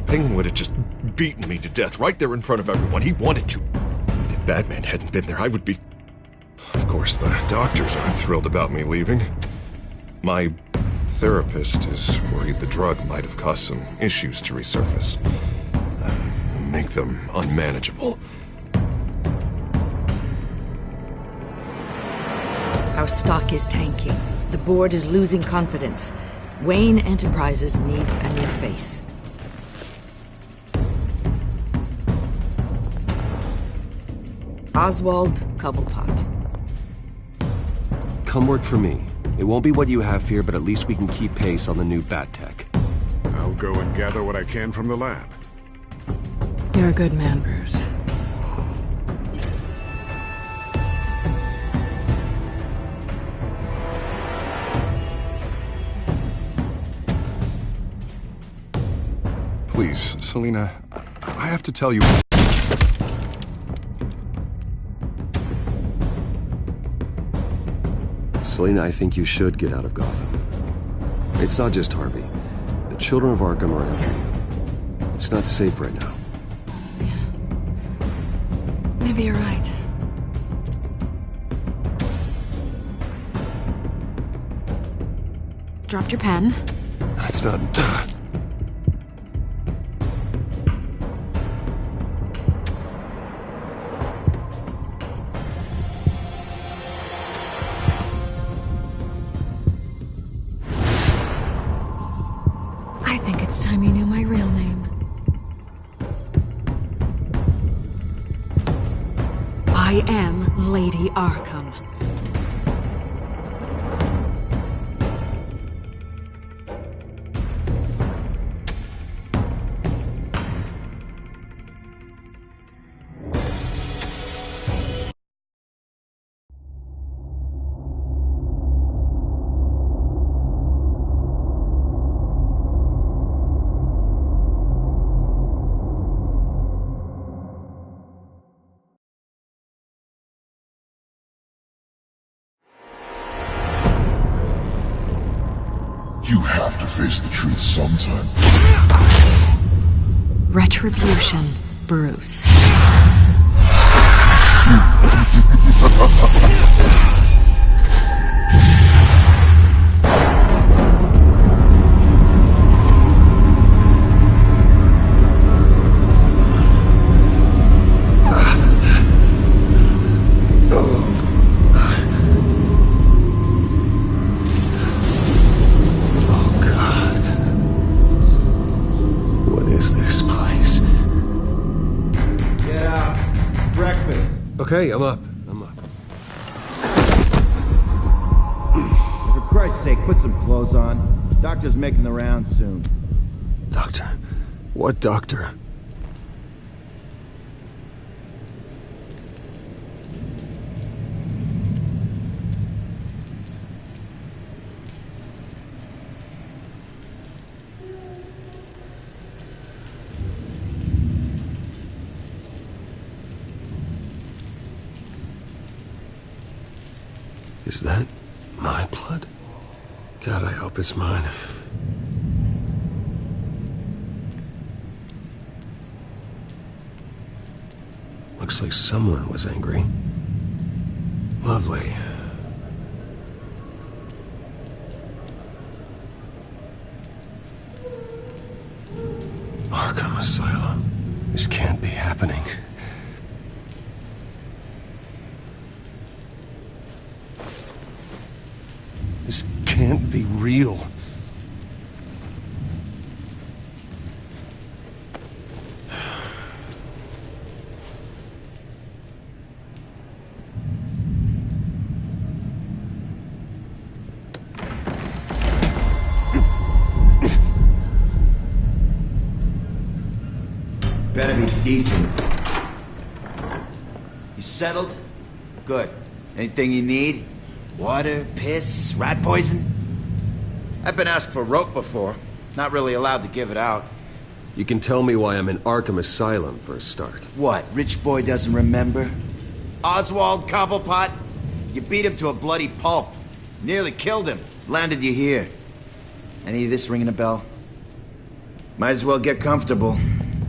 Penguin would have just beaten me to death right there in front of everyone. He wanted to. And if Batman hadn't been there, I would be... Of course, the doctors aren't thrilled about me leaving. My therapist is worried the drug might have caused some issues to resurface. Make them unmanageable. Our stock is tanking. The board is losing confidence. Wayne Enterprises needs a new face. Oswald Cobblepot. Come work for me. It won't be what you have here, but at least we can keep pace on the new bat tech. I'll go and gather what I can from the lab. You're a good man, Bruce. Please, Selina, I have to tell you... Selina, I think you should get out of Gotham. It's not just Harvey. The children of Arkham are after you. It's not safe right now. Yeah. Maybe you're right. Dropped your pen. That's not... I think it's time you knew my real name. I am Lady Arkham. You have to face the truth sometime. Retribution, Bruce. Okay, I'm up. For Christ's sake, put some clothes on. Doctor's making the rounds soon. Doctor? What doctor? Is that my blood? God, I hope it's mine. Looks like someone was angry. Lovely. Arkham Asylum. This can't be happening. This can't be real. Better be decent. You settled? Good. Anything you need? Water, piss, rat poison? I've been asked for rope before. Not really allowed to give it out. You can tell me why I'm in Arkham Asylum for a start. What, rich boy doesn't remember? Oswald Cobblepot? You beat him to a bloody pulp. Nearly killed him. Landed you here. Any of this ringing a bell? Might as well get comfortable.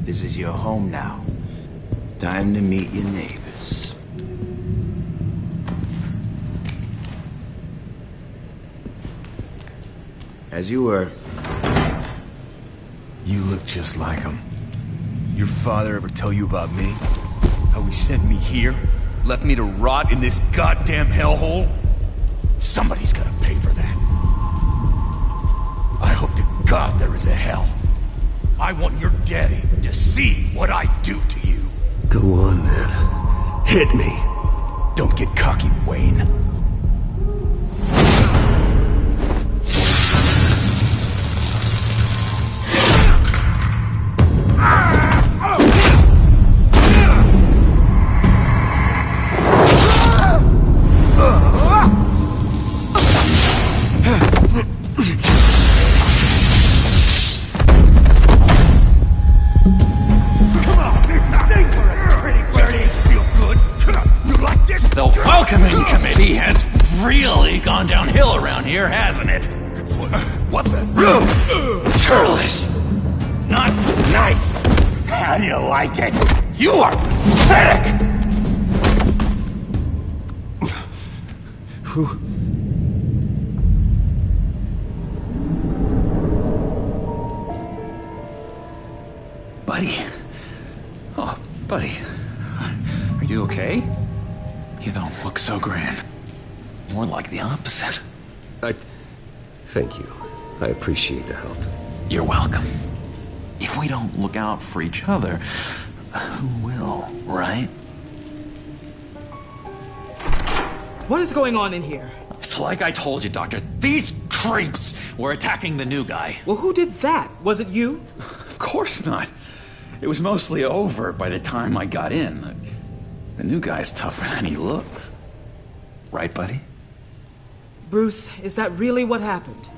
This is your home now. Time to meet your neighbors. As you were. You look just like him. Your father ever tell you about me? How he sent me here? Left me to rot in this goddamn hellhole? Somebody's gotta pay for that. I hope to God there is a hell. I want your daddy to see what I do to you. Go on, man. Hit me. Don't get cocky, Wayne. Gone downhill around here, hasn't it? What the? Churlish! Not nice! How do you like it? You are pathetic! Who? Buddy. Oh, buddy. Are you okay? You don't look so grand. More like the opposite. Thank you. I appreciate the help. You're welcome. If we don't look out for each other, who will, right? What is going on in here? It's like I told you, Doctor. These creeps were attacking the new guy. Well, who did that? Was it you? Of course not. It was mostly over by the time I got in. The new guy's tougher than he looks. Right, buddy? Bruce, is that really what happened?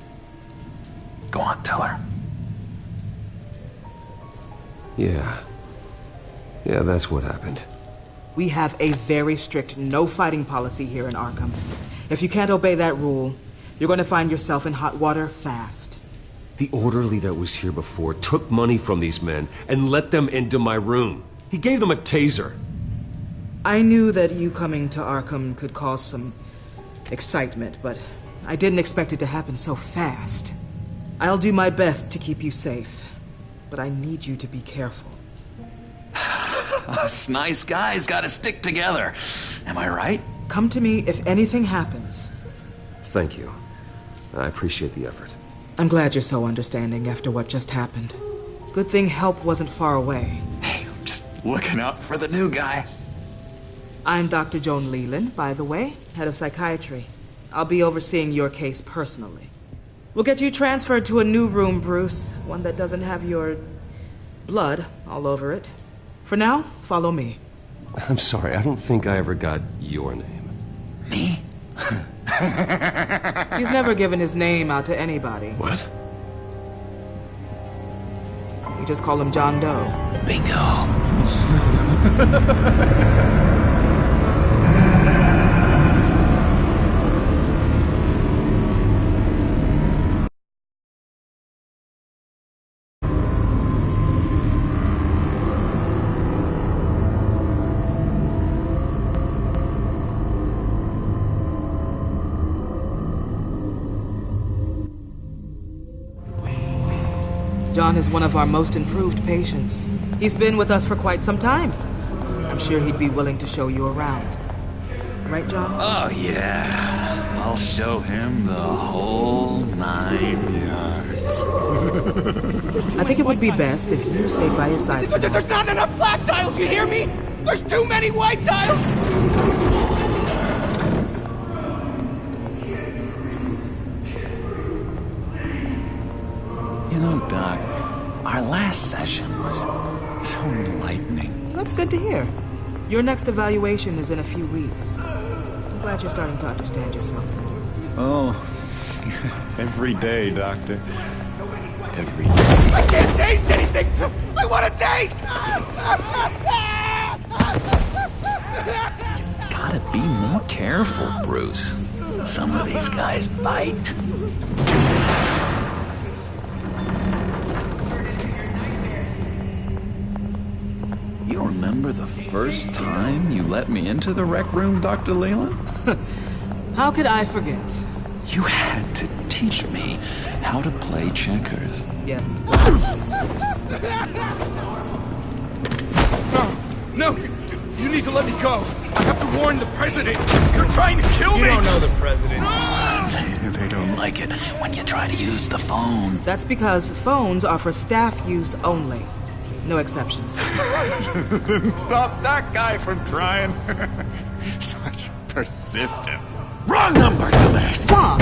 Go on, tell her. Yeah, that's what happened. We have a very strict no-fighting policy here in Arkham. If you can't obey that rule, you're going to find yourself in hot water fast. The orderly that was here before took money from these men and let them into my room. He gave them a taser. I knew that you coming to Arkham could cause some excitement, but I didn't expect it to happen so fast. I'll do my best to keep you safe, but I need you to be careful. Us nice guys gotta stick together. Am I right? Come to me if anything happens. Thank you. I appreciate the effort. I'm glad you're so understanding after what just happened. Good thing help wasn't far away. Hey, I'm just looking out for the new guy. I'm Dr. Joan Leland, by the way, head of psychiatry. I'll be overseeing your case personally. We'll get you transferred to a new room, Bruce. One that doesn't have your blood all over it. For now, follow me. I'm sorry, I don't think I ever got your name. Me? He's never given his name out to anybody. What? We just call him John Doe. Bingo. John is one of our most improved patients. He's been with us for quite some time. I'm sure he'd be willing to show you around. Right, John? Oh, yeah. I'll show him the whole 9 yards. I think it would be best if you stayed by his side. There's not enough black tiles, you hear me? There's too many white tiles! You know, Doc, our last session was so enlightening. That's good to hear. Your next evaluation is in a few weeks. I'm glad you're starting to understand yourself better. Oh, every day, Doctor. Every day. I can't taste anything! I want to taste! You gotta be more careful, Bruce. Some of these guys bite. You remember the first time you let me into the rec room, Dr. Leland? How could I forget? You had to teach me how to play checkers. Yes. No! You need to let me go! I have to warn the president! You're trying to kill me! You don't know the president. They don't like it when you try to use the phone. That's because phones are for staff use only. No exceptions. Stop that guy from trying. Such persistence. Wrong number, dumbass! Tom!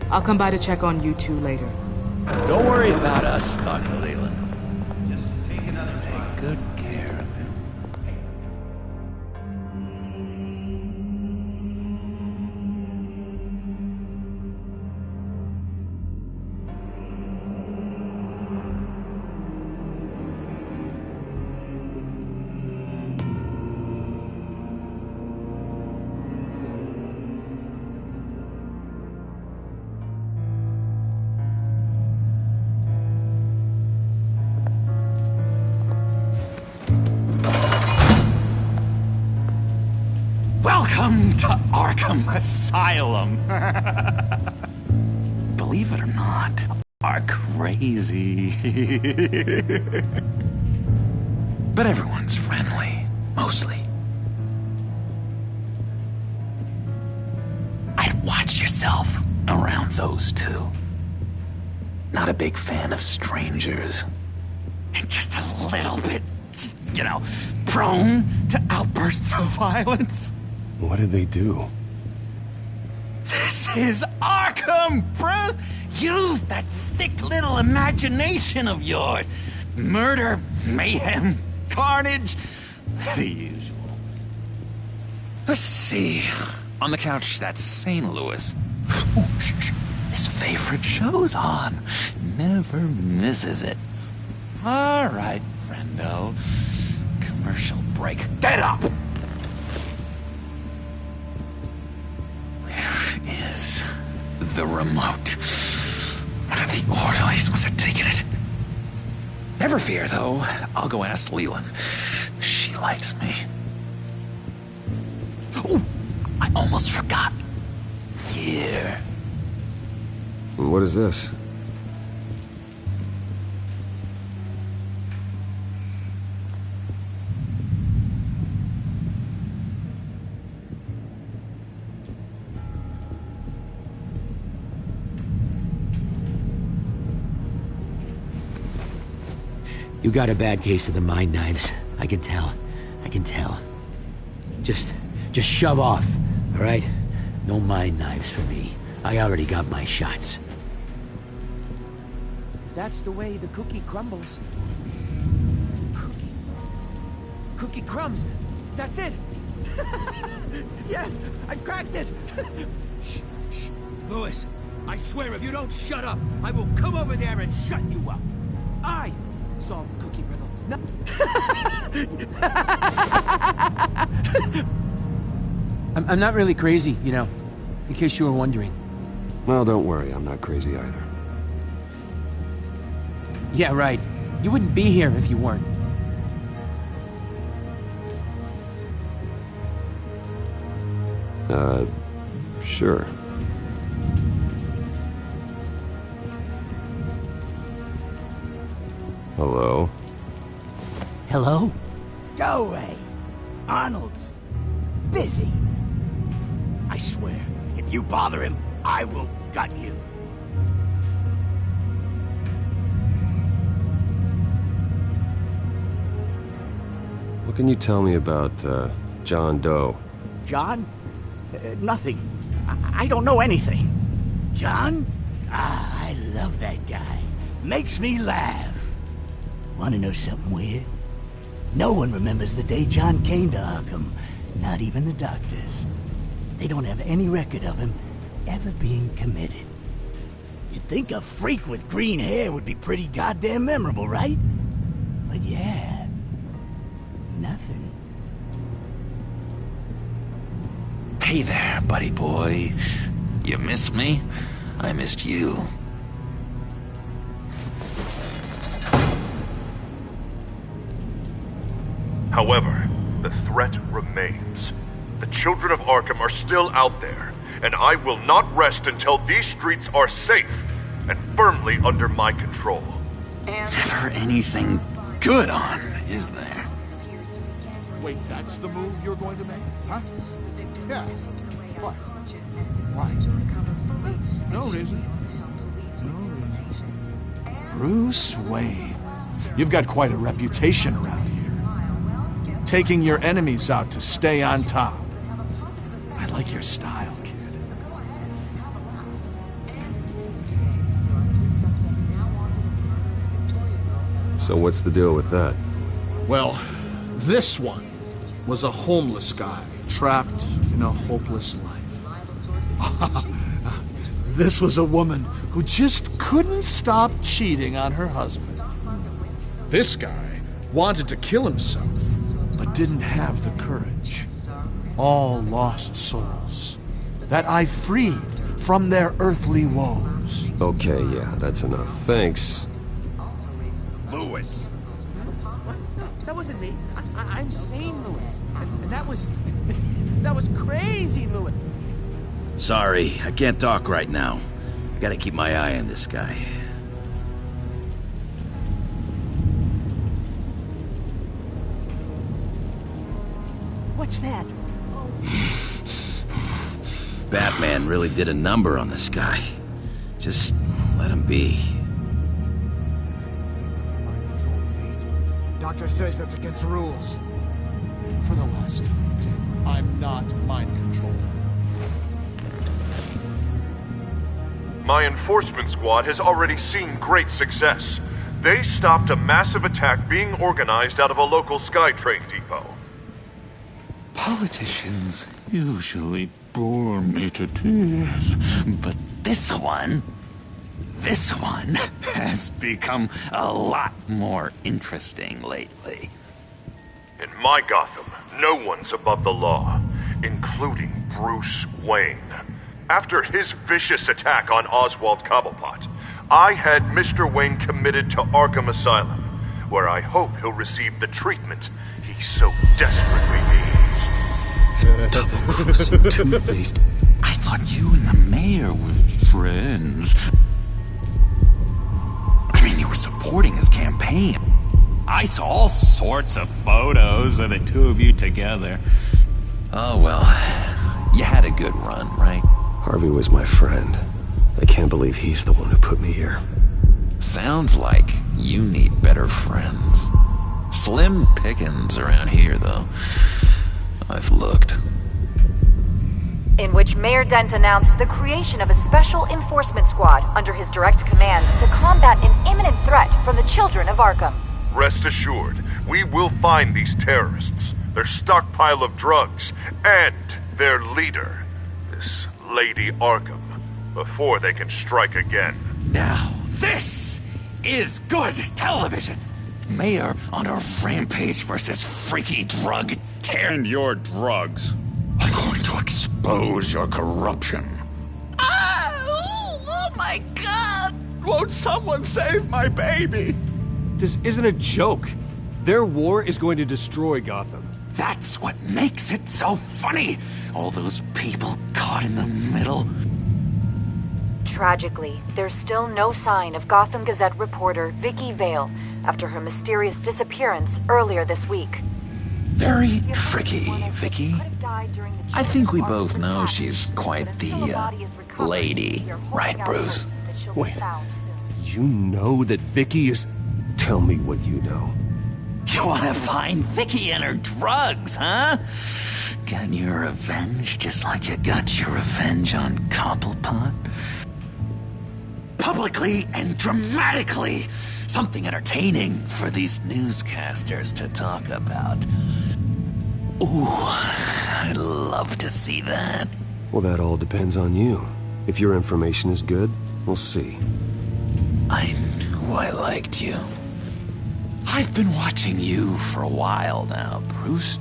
I'll come by to check on you two later. Don't worry about us, Dr. Leland. Just take good care of him. Welcome to Arkham Asylum. Believe it or not, are crazy. But everyone's friendly, mostly. I'd watch yourself around those two. Not a big fan of strangers. Just a little bit, you know, prone to outbursts of violence. What did they do? This is Arkham, Bruce! Use that sick little imagination of yours. Murder, mayhem, carnage, the usual. Let's see. On the couch, that's St. Louis. Ooh, shh. His favorite show's on. Never misses it. All right, friendo. Commercial break. Get up! Is the remote. One of the orderlies must have taken it. Never fear, though. I'll go ask Leland. She likes me. Ooh, I almost forgot. Here. What is this? You got a bad case of the mind knives. I can tell. I can tell. Just shove off, all right? No mind knives for me. I already got my shots. If that's the way the cookie crumbles. Cookie crumbs. That's it. Yes, I cracked it. Shh, shh. Louis, I swear if you don't shut up, I will come over there and shut you up. I solve the cookie riddle. No. I'm not really crazy, you know, in case you were wondering. Well, don't worry, I'm not crazy either. Yeah, right. You wouldn't be here if you weren't. Sure. Hello? Hello? Go away. Arnold's busy. I swear, if you bother him, I will gut you. What can you tell me about, John Doe? John? Nothing. I don't know anything. John? Ah, I love that guy. Makes me laugh. Want to know something weird? No one remembers the day John came to Arkham. Not even the doctors. They don't have any record of him ever being committed. You'd think a freak with green hair would be pretty goddamn memorable, right? But yeah, nothing. Hey there, buddy boy. You missed me? I missed you. However, the threat remains. The children of Arkham are still out there, and I will not rest until these streets are safe and firmly under my control. Never anything good on, is there? Wait, that's the move you're going to make? Huh? Yeah. What? Why? No reason. No reason. Bruce Wayne. You've got quite a reputation around here. Taking your enemies out to stay on top. I like your style, kid. So what's the deal with that? Well, this one was a homeless guy trapped in a hopeless life. This was a woman who just couldn't stop cheating on her husband. This guy wanted to kill himself, but didn't have the courage. All lost souls that I freed from their earthly woes. Okay, yeah, that's enough. Thanks. Lewis. That wasn't me. I'm sane, Lewis. And that was... that was crazy, Lewis. Sorry, I can't talk right now. I gotta keep my eye on this guy. What's that? Batman really did a number on this guy. Just let him be. Doctor says that's against the rules. For the last time, Tim, I'm not mind controlled. My enforcement squad has already seen great success. They stopped a massive attack being organized out of a local SkyTrain depot. Politicians usually bore me to tears, but this one has become a lot more interesting lately. In my Gotham, no one's above the law, including Bruce Wayne. After his vicious attack on Oswald Cobblepot, I had Mr. Wayne committed to Arkham Asylum, where I hope he'll receive the treatment he so desperately needs. Double-crossing two-faced. I thought you and the mayor were friends. I mean, you were supporting his campaign. I saw all sorts of photos of the two of you together. Oh well, you had a good run, right? Harvey was my friend. I can't believe he's the one who put me here. Sounds like you need better friends. Slim pickings around here, though. I've looked. In which Mayor Dent announced the creation of a special enforcement squad under his direct command to combat an imminent threat from the children of Arkham. Rest assured, we will find these terrorists, their stockpile of drugs, and their leader, this Lady Arkham, before they can strike again. Now, this is good television! Mayor on a rampage versus freaky drug terror. And your drugs. I'm going to expose your corruption. Oh my God! Won't someone save my baby? This isn't a joke. Their war is going to destroy Gotham. That's what makes it so funny. All those people caught in the middle. Tragically, there's still no sign of Gotham Gazette reporter Vicky Vale after her mysterious disappearance earlier this week. Very tricky, Vicky. I think we both know she's quite the, lady, right, Bruce? Wait, you know that Vicky is... Tell me what you know. You want to find Vicky and her drugs, huh? Got your revenge just like you got your revenge on Cobblepot? Publicly and dramatically! Something entertaining for these newscasters to talk about. Ooh, I'd love to see that. Well, that all depends on you. If your information is good, we'll see. I knew I liked you. I've been watching you for a while now, Bruce,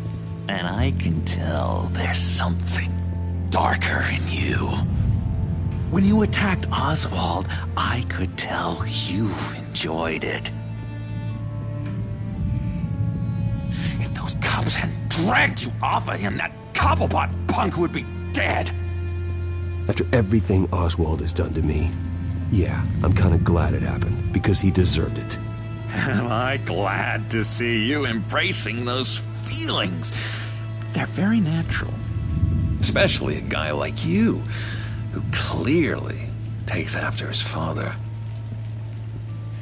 and I can tell there's something darker in you. When you attacked Oswald, I could tell you enjoyed it. If those corpse and dragged you off of him, that Cobblepot punk would be dead. After everything Oswald has done to me, yeah, I'm kind of glad it happened, because he deserved it. Am I glad to see you embracing those feelings? They're very natural. Especially a guy like you, who clearly takes after his father.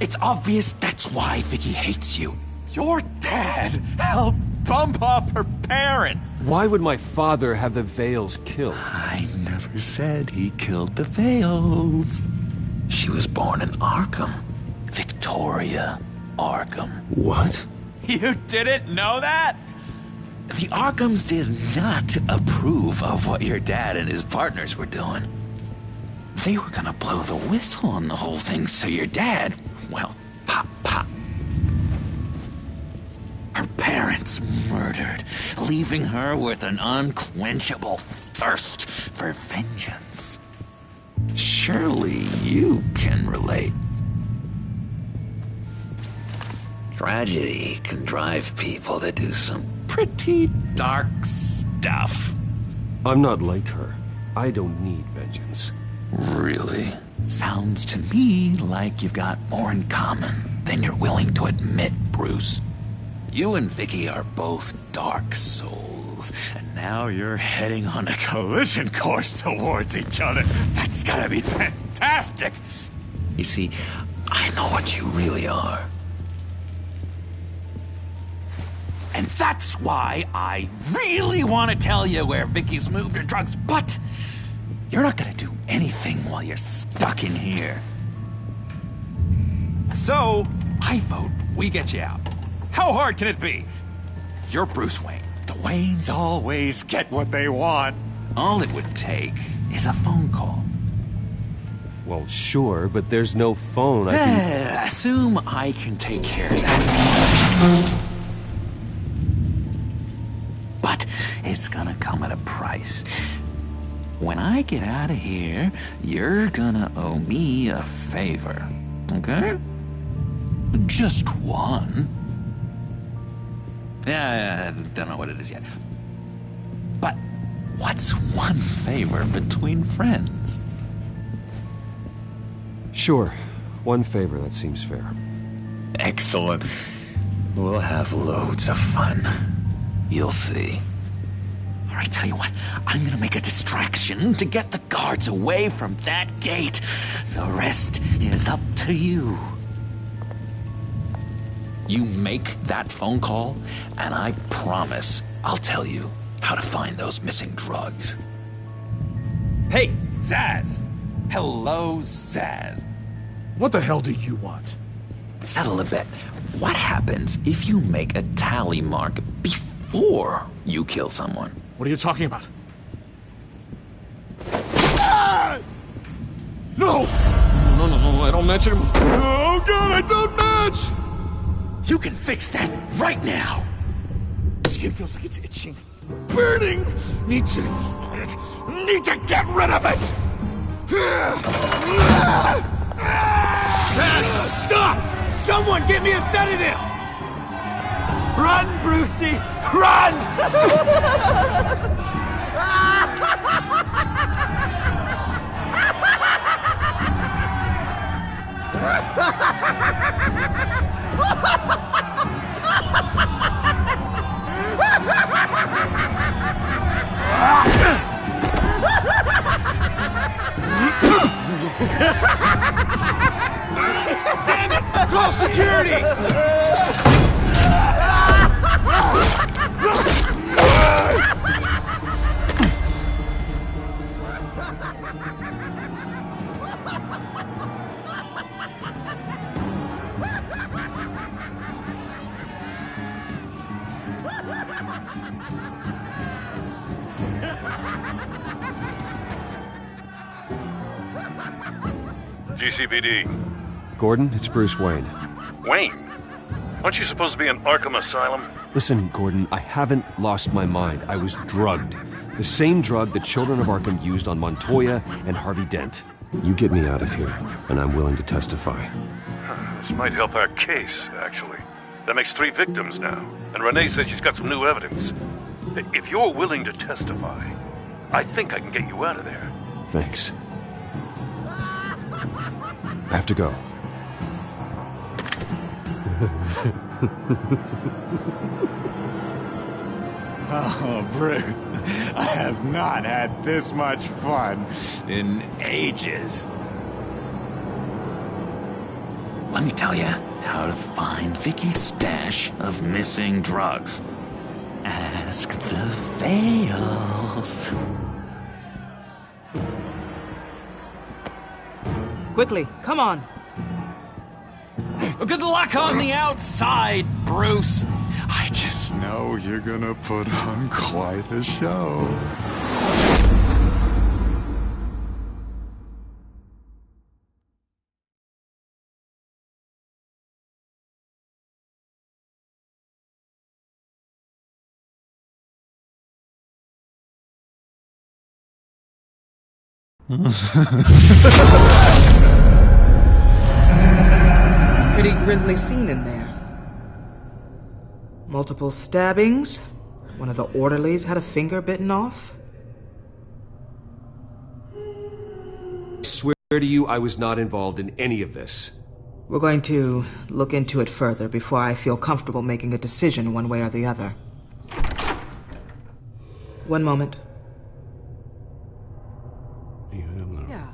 It's obvious that's why Vicky hates you. Your dad helped bump off her parents. Why would my father have the Vales killed? I never said he killed the Vales. She was born in Arkham. Victoria Arkham. What? You didn't know that? The Arkhams did not approve of what your dad and his partners were doing. They were gonna blow the whistle on the whole thing, so your dad, well, pop. Her parents murdered, leaving her with an unquenchable thirst for vengeance. Surely you can relate. Tragedy can drive people to do some pretty dark stuff. I'm not like her. I don't need vengeance. Really? Sounds to me like you've got more in common than you're willing to admit, Bruce. You and Vicky are both dark souls, and now you're heading on a collision course towards each other. That's gotta be fantastic! You see, I know what you really are. And that's why I really want to tell you where Vicky's moved her drugs, but you're not gonna do anything while you're stuck in here. So, I vote we get you out. How hard can it be? You're Bruce Wayne. The Waynes always get what they want. All it would take is a phone call. Well, sure, but there's no phone. I can... Assume I can take care of that. But it's gonna come at a price. When I get out of here, you're gonna owe me a favor. Okay? Just one. Yeah, I don't know what it is yet. But what's one favor between friends? Sure. One favor, that seems fair. Excellent. We'll have loads of fun. You'll see. All right, tell you what. I'm gonna make a distraction to get the guards away from that gate. The rest is up to you. You make that phone call, and I promise I'll tell you how to find those missing drugs. Hey, Zaz! Hello, Zaz. What the hell do you want? Settle a bet. What happens if you make a tally mark before you kill someone? What are you talking about? Ah! No! No, I don't match him. Oh, God, I don't match! You can fix that right now! Skin feels like it's itching. Burning! Need to get rid of it! Stop! Someone get me a sedative! Run, Brucey! Run! Damn it! Call security! GCPD. Gordon, it's Bruce Wayne. Wayne? Aren't you supposed to be in Arkham Asylum? Listen, Gordon, I haven't lost my mind. I was drugged. The same drug the children of Arkham used on Montoya and Harvey Dent. You get me out of here, and I'm willing to testify. This might help our case, actually. That makes 3 victims now, and Renee says she's got some new evidence. If you're willing to testify, I think I can get you out of there. Thanks. I have to go. Oh, Bruce, I have not had this much fun in ages. Let me tell you how to find Vicky's stash of missing drugs. Ask the Fails. Quickly, come on. Good luck on the outside, Bruce. I just know you're gonna put on quite a show. Pretty grisly scene in there. Multiple stabbings. One of the orderlies had a finger bitten off. I swear to you, I was not involved in any of this. We're going to look into it further before I feel comfortable making a decision one way or the other. One moment. Yeah.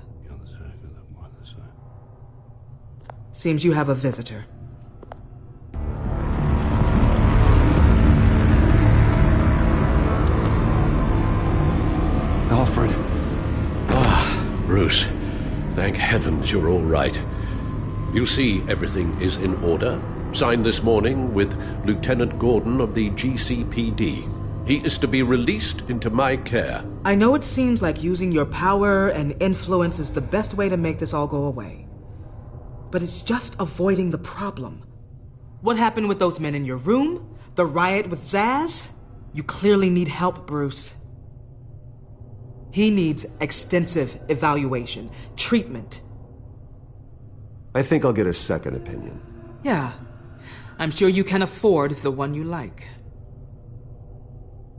Seems you have a visitor. Alfred. Bruce, thank heavens you're all right. You see, everything is in order. Signed this morning with Lieutenant Gordon of the GCPD. He is to be released into my care. I know it seems like using your power and influence is the best way to make this all go away. But it's just avoiding the problem. What happened with those men in your room? The riot with Zaz? You clearly need help, Bruce. He needs extensive evaluation, treatment. I think I'll get a second opinion. Yeah. I'm sure you can afford the one you like.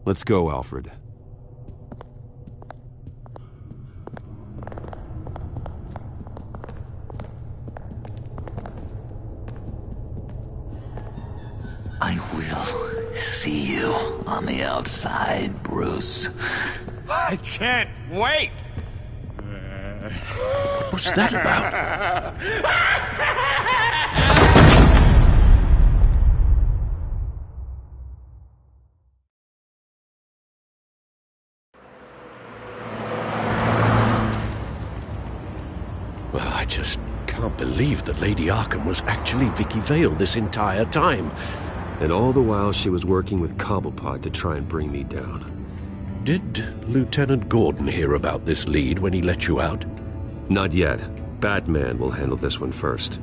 Let's go, Alfred. I will see you on the outside, Bruce. I can't wait! What's that about? Well, I just can't believe that Lady Arkham was actually Vicky Vale this entire time. And all the while she was working with Cobblepot to try and bring me down. Did Lieutenant Gordon hear about this lead when he let you out? Not yet. Batman will handle this one first.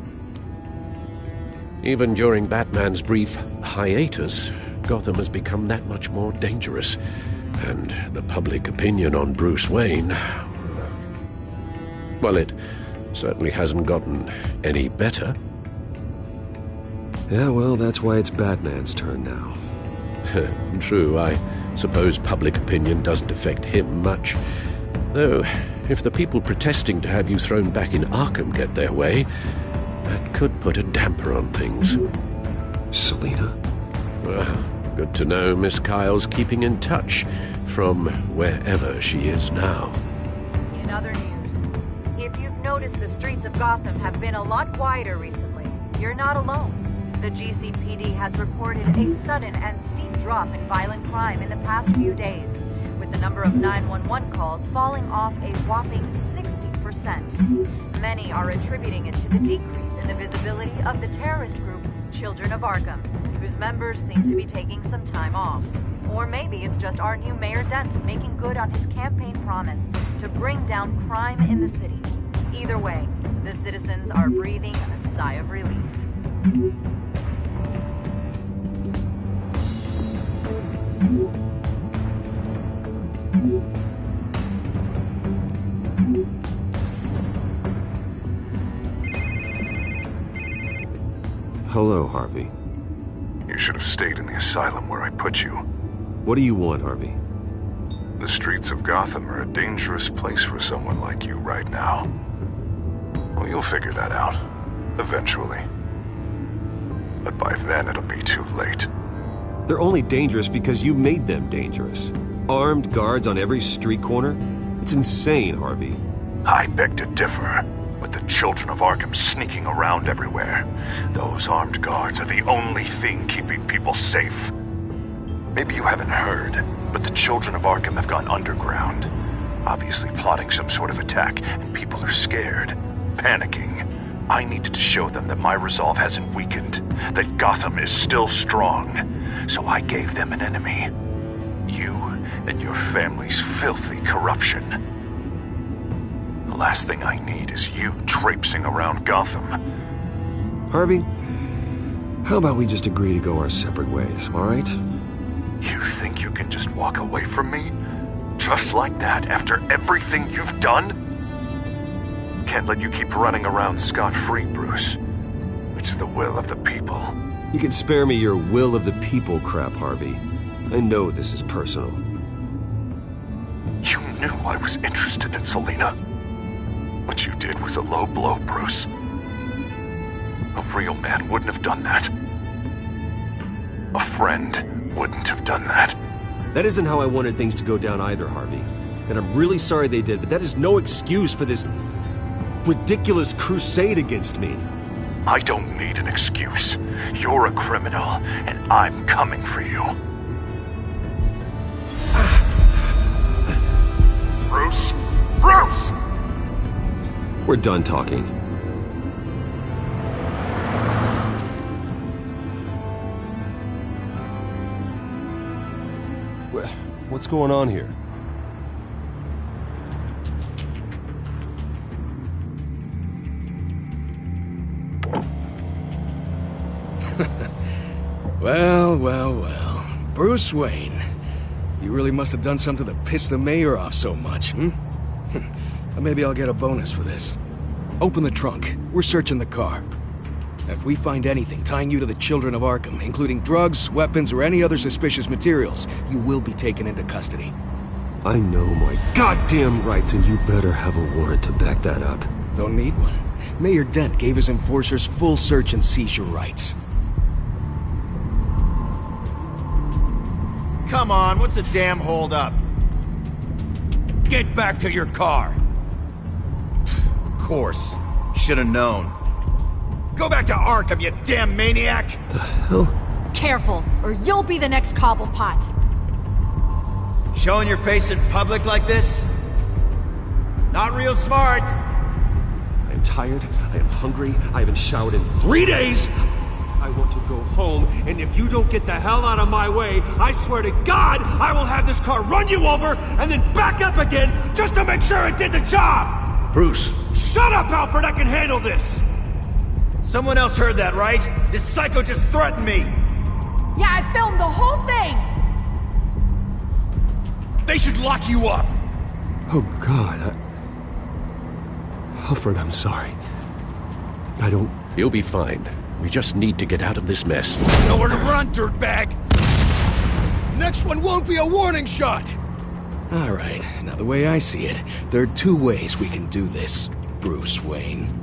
Even during Batman's brief hiatus, Gotham has become that much more dangerous. And the public opinion on Bruce Wayne... well, it certainly hasn't gotten any better. Yeah, well, that's why it's Batman's turn now. True, I suppose public opinion doesn't affect him much. Though, if the people protesting to have you thrown back in Arkham get their way, that could put a damper on things. Selina? Well, good to know Miss Kyle's keeping in touch from wherever she is now. In other news, if you've noticed the streets of Gotham have been a lot quieter recently, you're not alone. The GCPD has reported a sudden and steep drop in violent crime in the past few days, with the number of 911 calls falling off a whopping 60%. Many are attributing it to the decrease in the visibility of the terrorist group Children of Arkham, whose members seem to be taking some time off. Or maybe it's just our new Mayor Dent making good on his campaign promise to bring down crime in the city. Either way, the citizens are breathing a sigh of relief. Hello, Harvey. have stayed in the asylum where I put you. What do you want, Harvey? The streets of Gotham are a dangerous place for someone like you right now. Well, you'll figure that out, eventually. But by then it'll be too late. They're only dangerous because you made them dangerous. Armed guards on every street corner? It's insane, Harvey. I beg to differ. With the children of Arkham sneaking around everywhere, those armed guards are the only thing keeping people safe. Maybe you haven't heard, but the children of Arkham have gone underground. Obviously plotting some sort of attack, and people are scared, panicking. I needed to show them that my resolve hasn't weakened, that Gotham is still strong. So I gave them an enemy. You and your family's filthy corruption. The last thing I need is you traipsing around Gotham. Harvey, how about we just agree to go our separate ways, all right? You think you can just walk away from me? Just like that, after everything you've done? Can't let you keep running around scot-free, Bruce. It's the will of the people. You can spare me your will of the people crap, Harvey. I know this is personal. You knew I was interested in Selina. What you did was a low blow, Bruce. A real man wouldn't have done that. A friend wouldn't have done that. That isn't how I wanted things to go down either, Harvey. And I'm really sorry they did, but that is no excuse for this ridiculous crusade against me. I don't need an excuse. You're a criminal, and I'm coming for you. Bruce? Bruce! We're done talking. What's going on here? Well. Bruce Wayne. You really must have done something to piss the mayor off so much, hmm? Maybe I'll get a bonus for this. Open the trunk. We're searching the car. If we find anything tying you to the children of Arkham, including drugs, weapons, or any other suspicious materials, you will be taken into custody. I know my goddamn rights, and you better have a warrant to back that up. Don't need one. Mayor Dent gave his enforcers full search and seizure rights. Come on, what's the damn holdup? Get back to your car! Of course. Should've known. Go back to Arkham, you damn maniac! The hell? Careful, or you'll be the next Cobblepot. Showing your face in public like this? Not real smart. I am tired, I am hungry, I haven't showered in 3 days! I want to go home, and if you don't get the hell out of my way, I swear to God, I will have this car run you over, and then back up again, just to make sure it did the job! Bruce! Shut up, Alfred, I can handle this! Someone else heard that, right? This psycho just threatened me! Yeah, I filmed the whole thing! They should lock you up! Oh, God, Alfred, I'm sorry. I don't... You'll be fine. We just need to get out of this mess. Nowhere to run, dirtbag! Next one won't be a warning shot! Alright, now the way I see it, there are two ways we can do this, Bruce Wayne.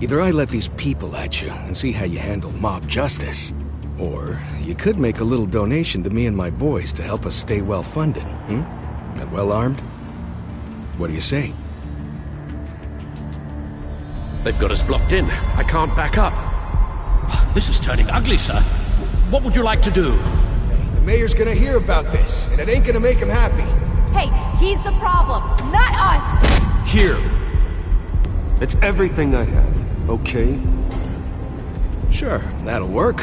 Either I let these people at you and see how you handle mob justice, or you could make a little donation to me and my boys to help us stay well-funded, and well-armed? What do you say? They've got us blocked in. I can't back up. This is turning ugly, sir. What would you like to do? Hey, the mayor's gonna hear about this, and it ain't gonna make him happy. Hey, he's the problem, not us! Here. It's everything I have, okay? Sure, that'll work.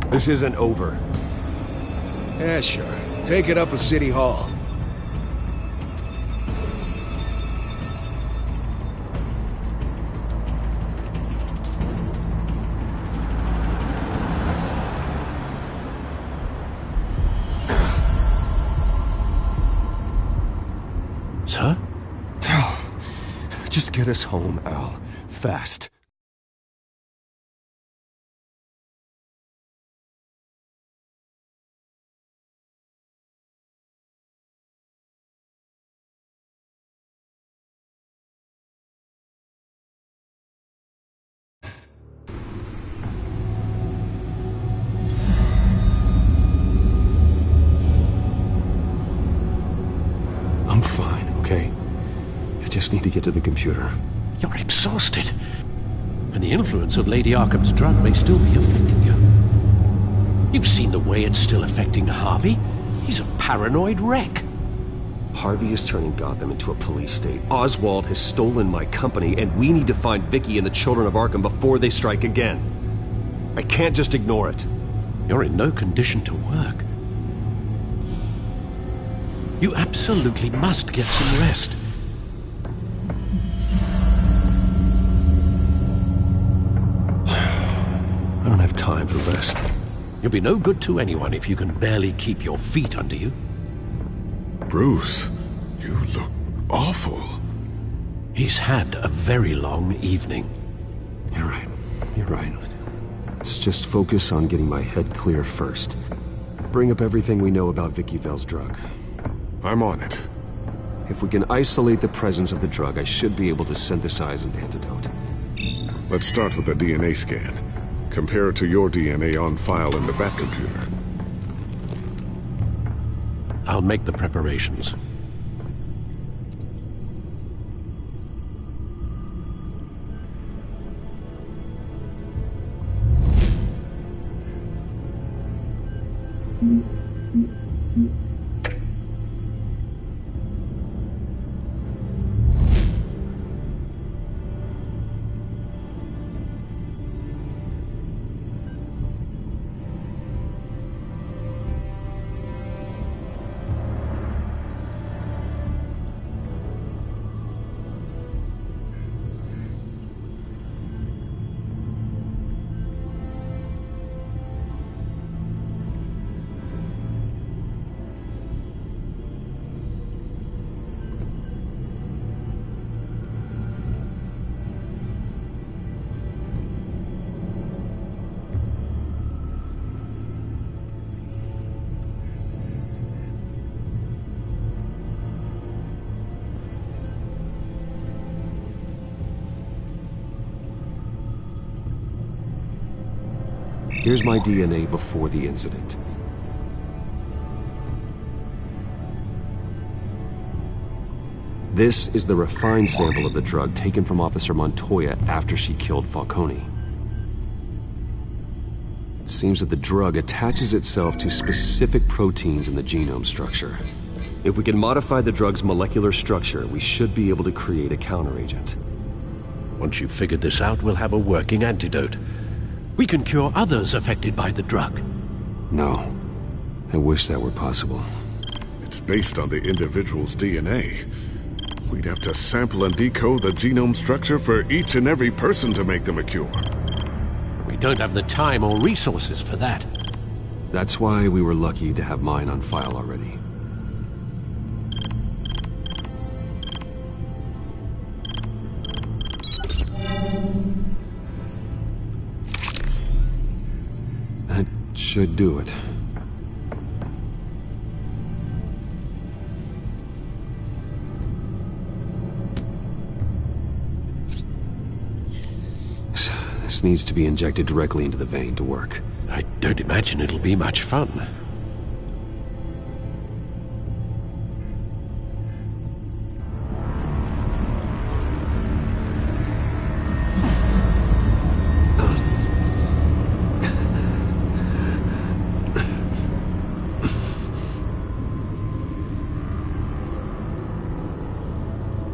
This isn't over. Yeah, sure. Take it up with City Hall. Sir? Just get us home, Al. Fast. just need to get to the computer. You're exhausted. And the influence of Lady Arkham's drug may still be affecting you. You've seen the way it's still affecting Harvey. He's a paranoid wreck. Harvey is turning Gotham into a police state. Oswald has stolen my company, and we need to find Vicky and the children of Arkham before they strike again. I can't just ignore it. You're in no condition to work. You absolutely must get some rest. I don't have time for rest. You'll be no good to anyone if you can barely keep your feet under you. Bruce, you look awful. He's had a very long evening. You're right. You're right. Let's just focus on getting my head clear first. Bring up everything we know about Vicky Vale's drug. I'm on it. If we can isolate the presence of the drug, I should be able to synthesize an antidote. Let's start with a DNA scan. Compare it to your DNA on file in the Batcomputer. I'll make the preparations. Here's my DNA before the incident. This is the refined sample of the drug taken from Officer Montoya after she killed Falcone. It seems that the drug attaches itself to specific proteins in the genome structure. If we can modify the drug's molecular structure, we should be able to create a counteragent. Once you've figured this out, we'll have a working antidote. We can cure others affected by the drug. No. I wish that were possible. It's based on the individual's DNA. We'd have to sample and decode the genome structure for each and every person to make them a cure. We don't have the time or resources for that. That's why we were lucky to have mine on file already. That should do it. This needs to be injected directly into the vein to work. I don't imagine it'll be much fun.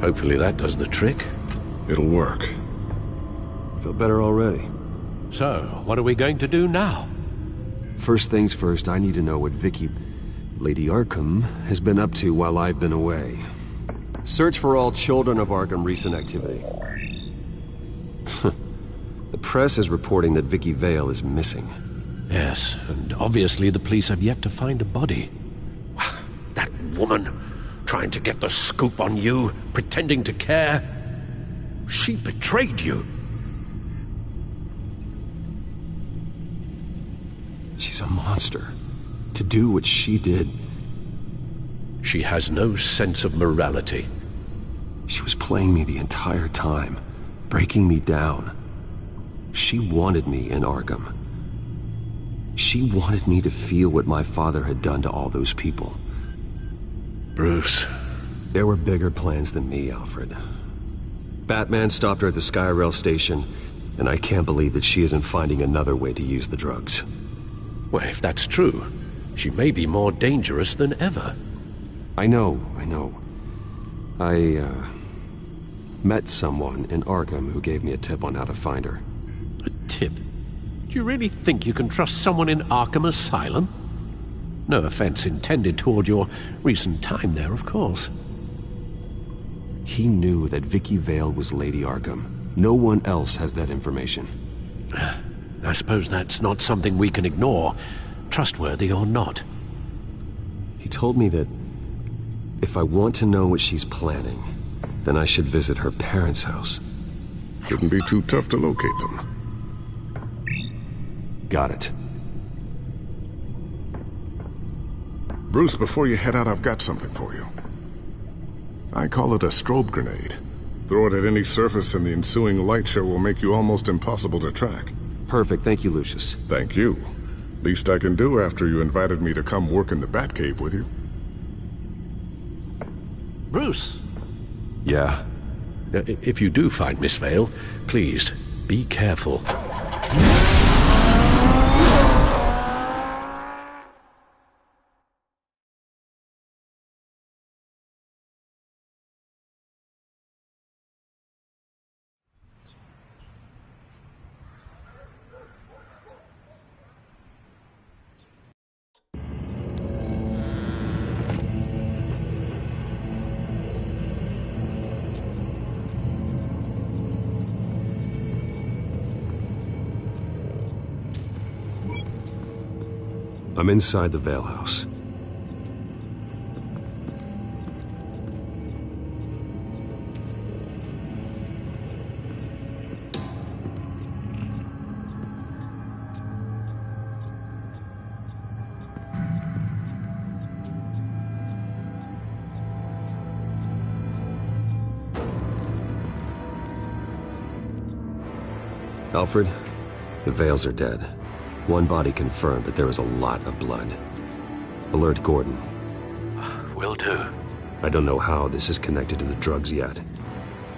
Hopefully that does the trick. It'll work. Feel better already. So, what are we going to do now? First things first, I need to know what Vicky, Lady Arkham, has been up to while I've been away. Search for all children of Arkham recent activity. The press is reporting that Vicky Vale is missing. Yes, and obviously the police have yet to find a body. That woman, trying to get the scoop on you, pretending to care. She betrayed you. She's a monster. To do what she did... She has no sense of morality. She was playing me the entire time, breaking me down. She wanted me in Arkham. She wanted me to feel what my father had done to all those people. Bruce, There were bigger plans than me, Alfred. Batman stopped her at the Skyrail station, and I can't believe that she isn't finding another way to use the drugs. Well, if that's true, she may be more dangerous than ever. I know. I met someone in Arkham who gave me a tip on how to find her. A tip? Do you really think you can trust someone in Arkham Asylum? No offense intended toward your recent time there, of course. He knew that Vicky Vale was Lady Arkham. No one else has that information. I suppose that's not something we can ignore, trustworthy or not. He told me that if I want to know what she's planning, then I should visit her parents' house. Shouldn't be too tough to locate them. Got it. Bruce, before you head out, I've got something for you. I call it a strobe grenade. Throw it at any surface and the ensuing light show will make you almost impossible to track. Perfect, thank you, Lucius. Thank you. Least I can do after you invited me to come work in the Batcave with you. Bruce? Yeah? If you do find Miss Vale, please, be careful. I'm inside the Vale house. Alfred, the Vales are dead. One body confirmed, but there is a lot of blood. Alert Gordon. Will do. I don't know how this is connected to the drugs yet.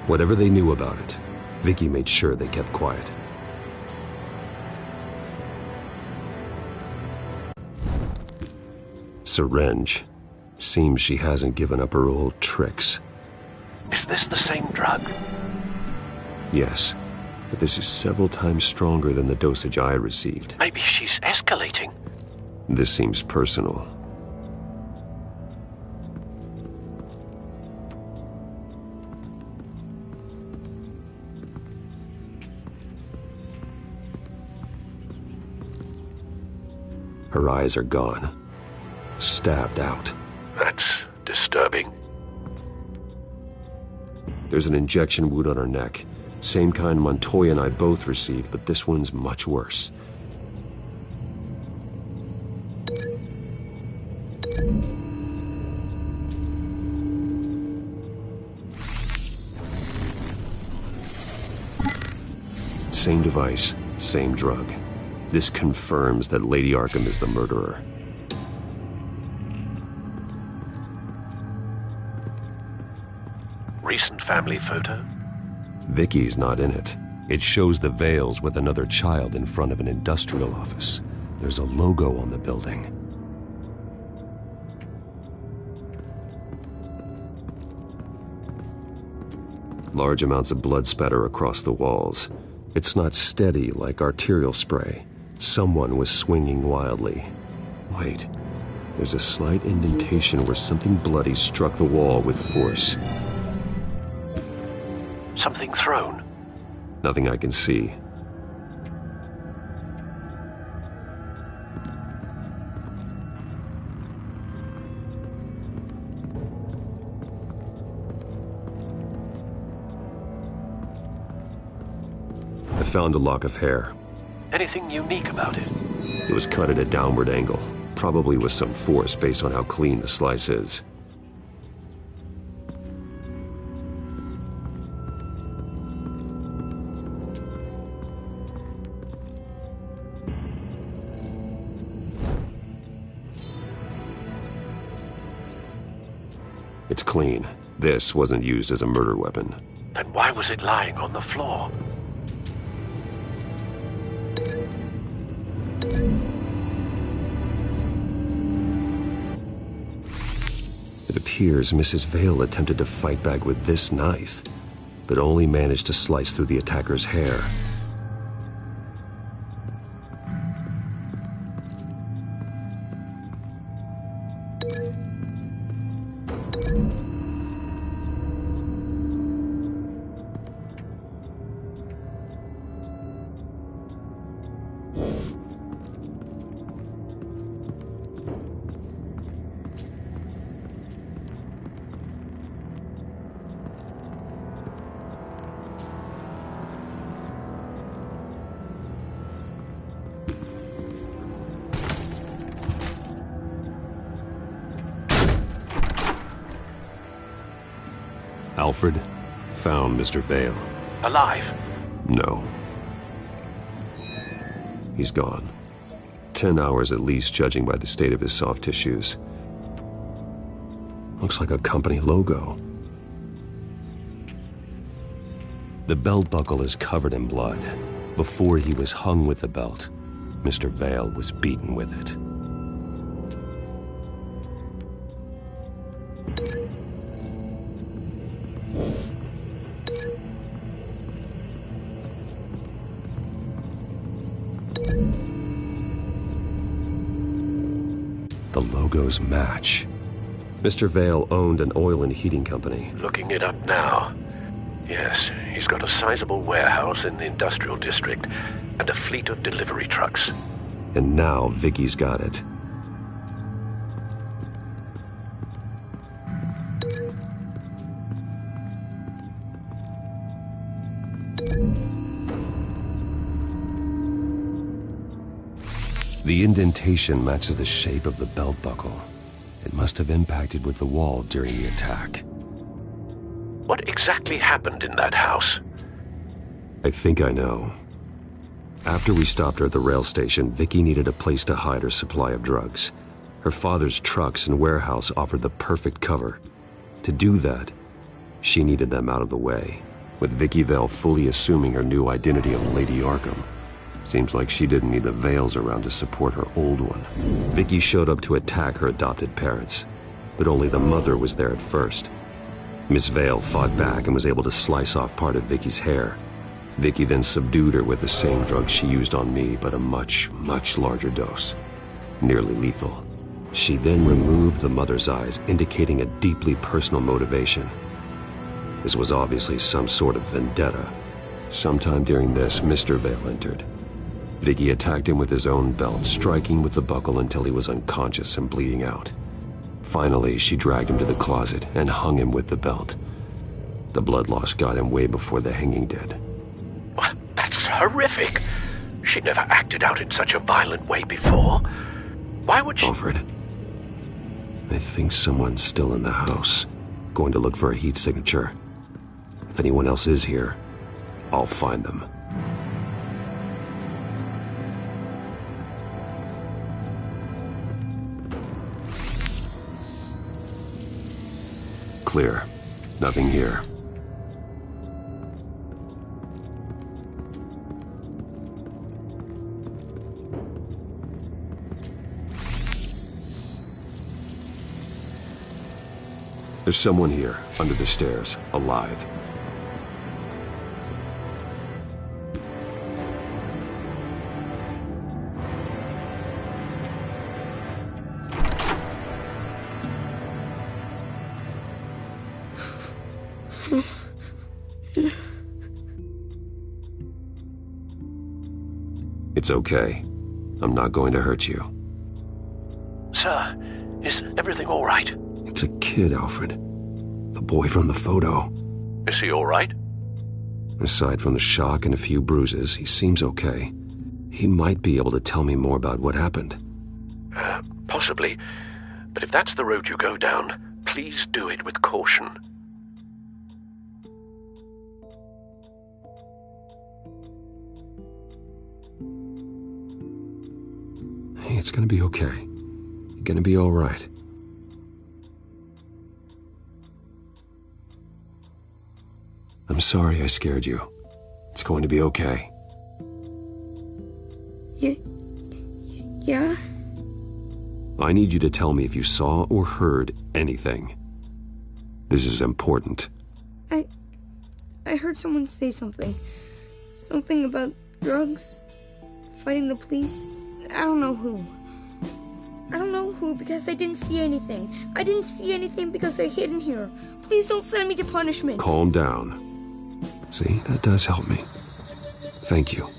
Whatever they knew about it, Vicky made sure they kept quiet. Syringe. Seems she hasn't given up her old tricks. Is this the same drug? Yes. But this is several times stronger than the dosage I received. Maybe she's escalating. This seems personal. Her eyes are gone. Stabbed out. That's disturbing. There's an injection wound on her neck. Same kind Montoya and I both received, but this one's much worse. Same device, same drug. This confirms that Lady Arkham is the murderer. Recent family photo? Vicky's not in it. It shows the Vales with another child in front of an industrial office. There's a logo on the building. Large amounts of blood spatter across the walls. It's not steady like arterial spray. Someone was swinging wildly. Wait, there's a slight indentation where something bloody struck the wall with force. Something thrown? Nothing I can see. I found a lock of hair. Anything unique about it? It was cut at a downward angle, probably with some force based on how clean the slice is. It's clean. This wasn't used as a murder weapon. Then why was it lying on the floor? It appears Mrs. Vale attempted to fight back with this knife, but only managed to slice through the attacker's hair. Alfred found Mr. Vale. Alive? No. He's gone. 10 hours at least, judging by the state of his soft tissues. Looks like a company logo. The belt buckle is covered in blood. Before he was hung with the belt, Mr. Vale was beaten with it. The logos match. Mr. Vale owned an oil and heating company. Looking it up now. Yes, he's got a sizable warehouse in the industrial district and a fleet of delivery trucks. And now Vicky's got it. The indentation matches the shape of the belt buckle. It must have impacted with the wall during the attack. What exactly happened in that house? I think I know. After we stopped her at the rail station, Vicky needed a place to hide her supply of drugs. Her father's trucks and warehouse offered the perfect cover. To do that, she needed them out of the way, with Vicky Vale fully assuming her new identity of Lady Arkham. Seems like she didn't need the Vales around to support her old one. Vicky showed up to attack her adopted parents, but only the mother was there at first. Miss Vale fought back and was able to slice off part of Vicky's hair. Vicky then subdued her with the same drug she used on me, but a much, much larger dose. Nearly lethal. She then removed the mother's eyes, indicating a deeply personal motivation. This was obviously some sort of vendetta. Sometime during this, Mr. Vale entered. Vicky attacked him with his own belt, striking with the buckle until he was unconscious and bleeding out. Finally, she dragged him to the closet and hung him with the belt. The blood loss got him way before the hanging did. That's horrific. She never acted out in such a violent way before. Why would she... Alfred, I think someone's still in the house. Going to look for a heat signature. If anyone else is here, I'll find them. Clear. Nothing here. There's someone here, under the stairs, alive. It's okay. I'm not going to hurt you. Sir, is everything all right? It's a kid, Alfred. The boy from the photo. Is he all right? Aside from the shock and a few bruises, he seems okay. He might be able to tell me more about what happened. Possibly. But if that's the road you go down, please do it with caution. Hey, it's gonna be okay. You're gonna be all right. I'm sorry I scared you. It's going to be okay. Yeah? I need you to tell me if you saw or heard anything. This is important. I heard someone say something. Something about drugs, fighting the police. I don't know who. I don't know who because I didn't see anything. I didn't see anything because they're hidden here. Please don't send me to punishment. Calm down. See, that does help me. Thank you.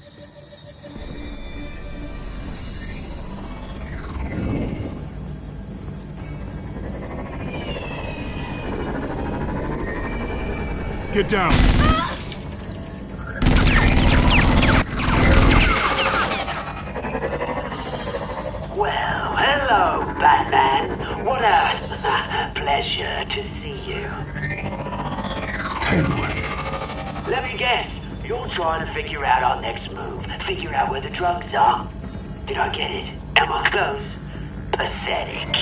Get down! Well, hello, Batman. What a pleasure to see you. Let me guess. You're trying to figure out our next move. Figure out where the drugs are. Did I get it? Am I close? Pathetic.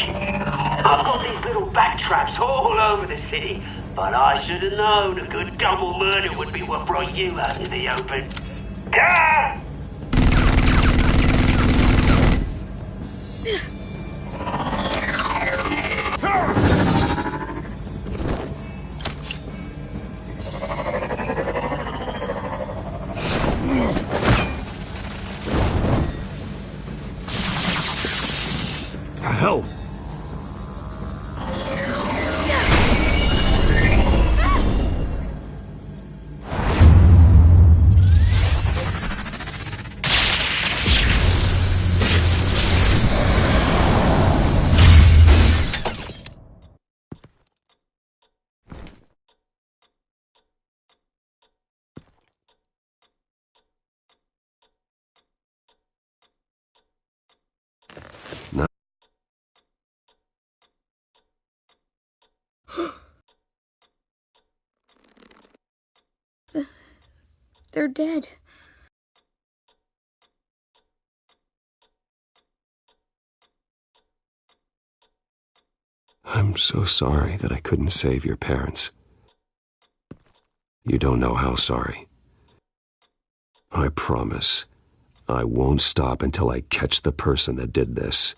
I've got these little bat traps all over the city, but I should have known a good double murder would be what brought you out in the open. Ah! The hell? They're dead. I'm so sorry that I couldn't save your parents. You don't know how sorry. I promise, I won't stop until I catch the person that did this.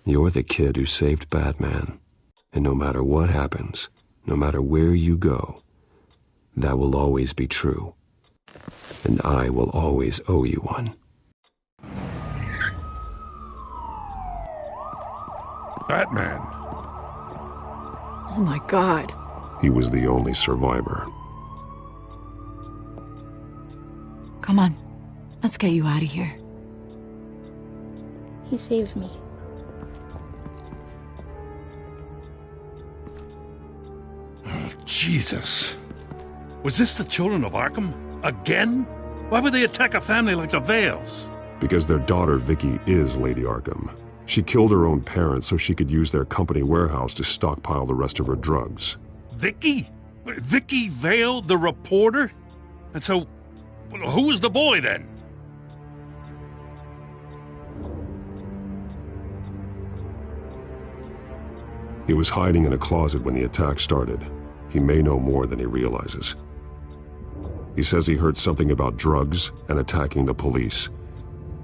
You're the kid who saved Batman, and no matter what happens, no matter where you go, that will always be true, and I will always owe you one. Batman. Oh my God. He was the only survivor. Come on, let's get you out of here. He saved me. Jesus. Was this the children of Arkham? Again? Why would they attack a family like the Vales? Because their daughter, Vicky, is Lady Arkham. She killed her own parents so she could use their company warehouse to stockpile the rest of her drugs. Vicky? Vicky Vale, the reporter? And so, who was the boy then? He was hiding in a closet when the attack started. He may know more than he realizes. He says he heard something about drugs and attacking the police.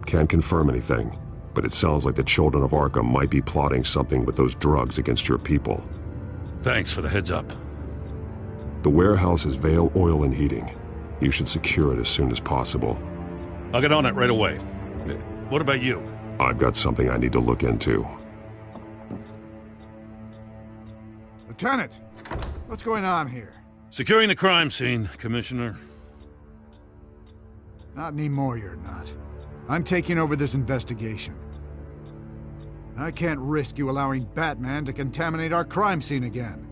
Can't confirm anything, but it sounds like the children of Arkham might be plotting something with those drugs against your people. Thanks for the heads up. The warehouse is Vale Oil and Heating. You should secure it as soon as possible. I'll get on it right away. What about you? I've got something I need to look into. Lieutenant, what's going on here? Securing the crime scene, Commissioner. Not anymore, you're not. I'm taking over this investigation. I can't risk you allowing Batman to contaminate our crime scene again.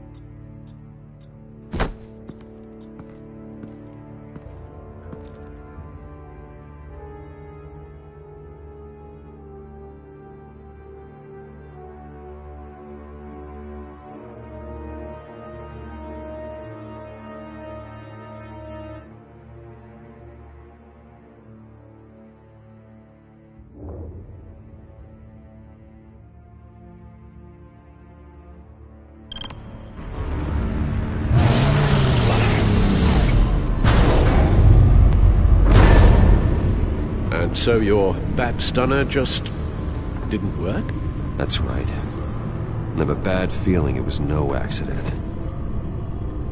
So your bat stunner just didn't work? That's right. I have a bad feeling it was no accident.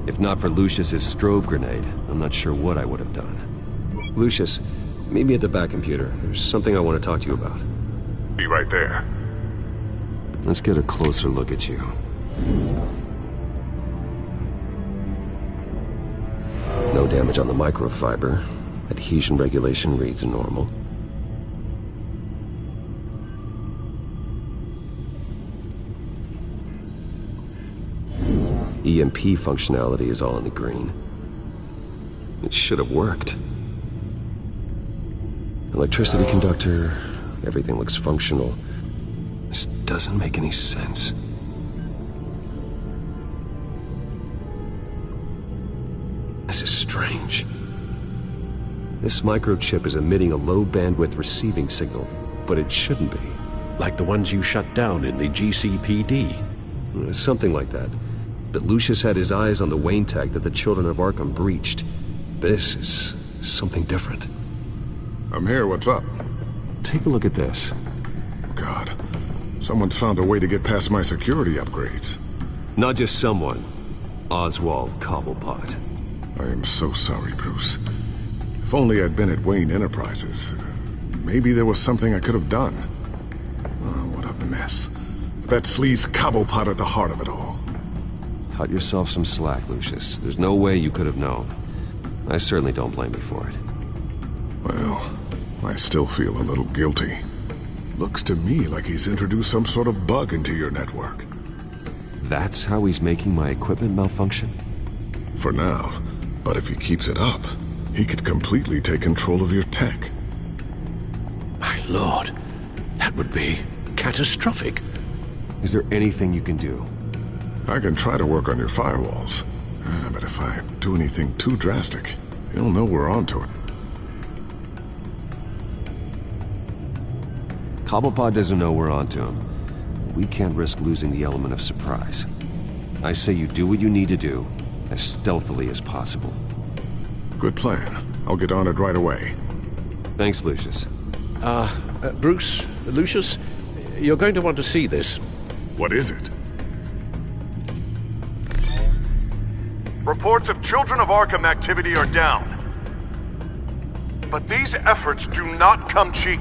If not for Lucius's strobe grenade, I'm not sure what I would have done. Lucius, meet me at the back computer. There's something I want to talk to you about. Be right there. Let's get a closer look at you. No damage on the microfiber. Adhesion regulation reads normal. EMP functionality is all in the green. It should have worked. Electricity conductor, everything looks functional. This doesn't make any sense. This is strange. This microchip is emitting a low-bandwidth receiving signal, but it shouldn't be. Like the ones you shut down in the GCPD? Something like that. But Lucius had his eyes on the Wayne tag that the Children of Arkham breached. This is something different. I'm here, what's up? Take a look at this. God, someone's found a way to get past my security upgrades. Not just someone. Oswald Cobblepot. I am so sorry, Bruce. If only I'd been at Wayne Enterprises. Maybe there was something I could have done. Oh, what a mess. That sleaze Cobblepot at the heart of it all. Cut yourself some slack, Lucius. There's no way you could have known. I certainly don't blame you for it. Well, I still feel a little guilty. Looks to me like he's introduced some sort of bug into your network. That's how he's making my equipment malfunction? For now. But if he keeps it up, he could completely take control of your tech. My lord, that would be catastrophic. Is there anything you can do? I can try to work on your firewalls. But if I do anything too drastic, he'll know we're onto it. Cobblepot doesn't know we're onto him. We can't risk losing the element of surprise. I say you do what you need to do, as stealthily as possible. Good plan. I'll get on it right away. Thanks, Lucius. Bruce, Lucius, you're going to want to see this. What is it? Reports of Children of Arkham activity are down. But these efforts do not come cheap.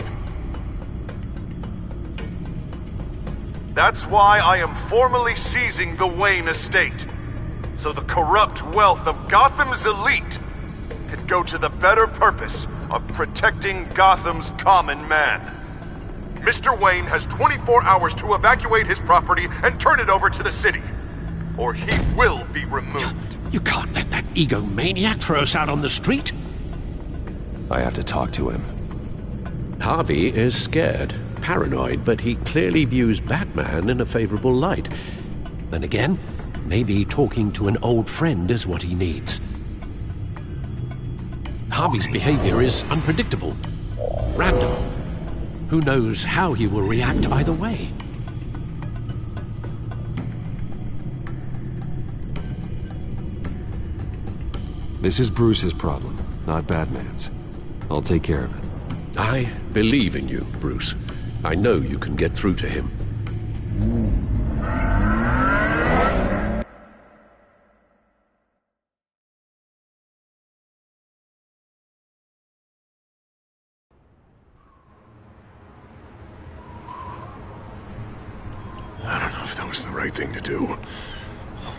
That's why I am formally seizing the Wayne estate, so the corrupt wealth of Gotham's elite can go to the better purpose of protecting Gotham's common man. Mr. Wayne has 24 hours to evacuate his property and turn it over to the city, or he will be removed. You can't let that egomaniac throw us out on the street. I have to talk to him. Harvey is scared, paranoid, but he clearly views Batman in a favorable light. Then again, maybe talking to an old friend is what he needs. Harvey's behavior is unpredictable, random. Who knows how he will react either way? This is Bruce's problem, not Batman's. I'll take care of it. I believe in you, Bruce. I know you can get through to him. I don't know if that was the right thing to do.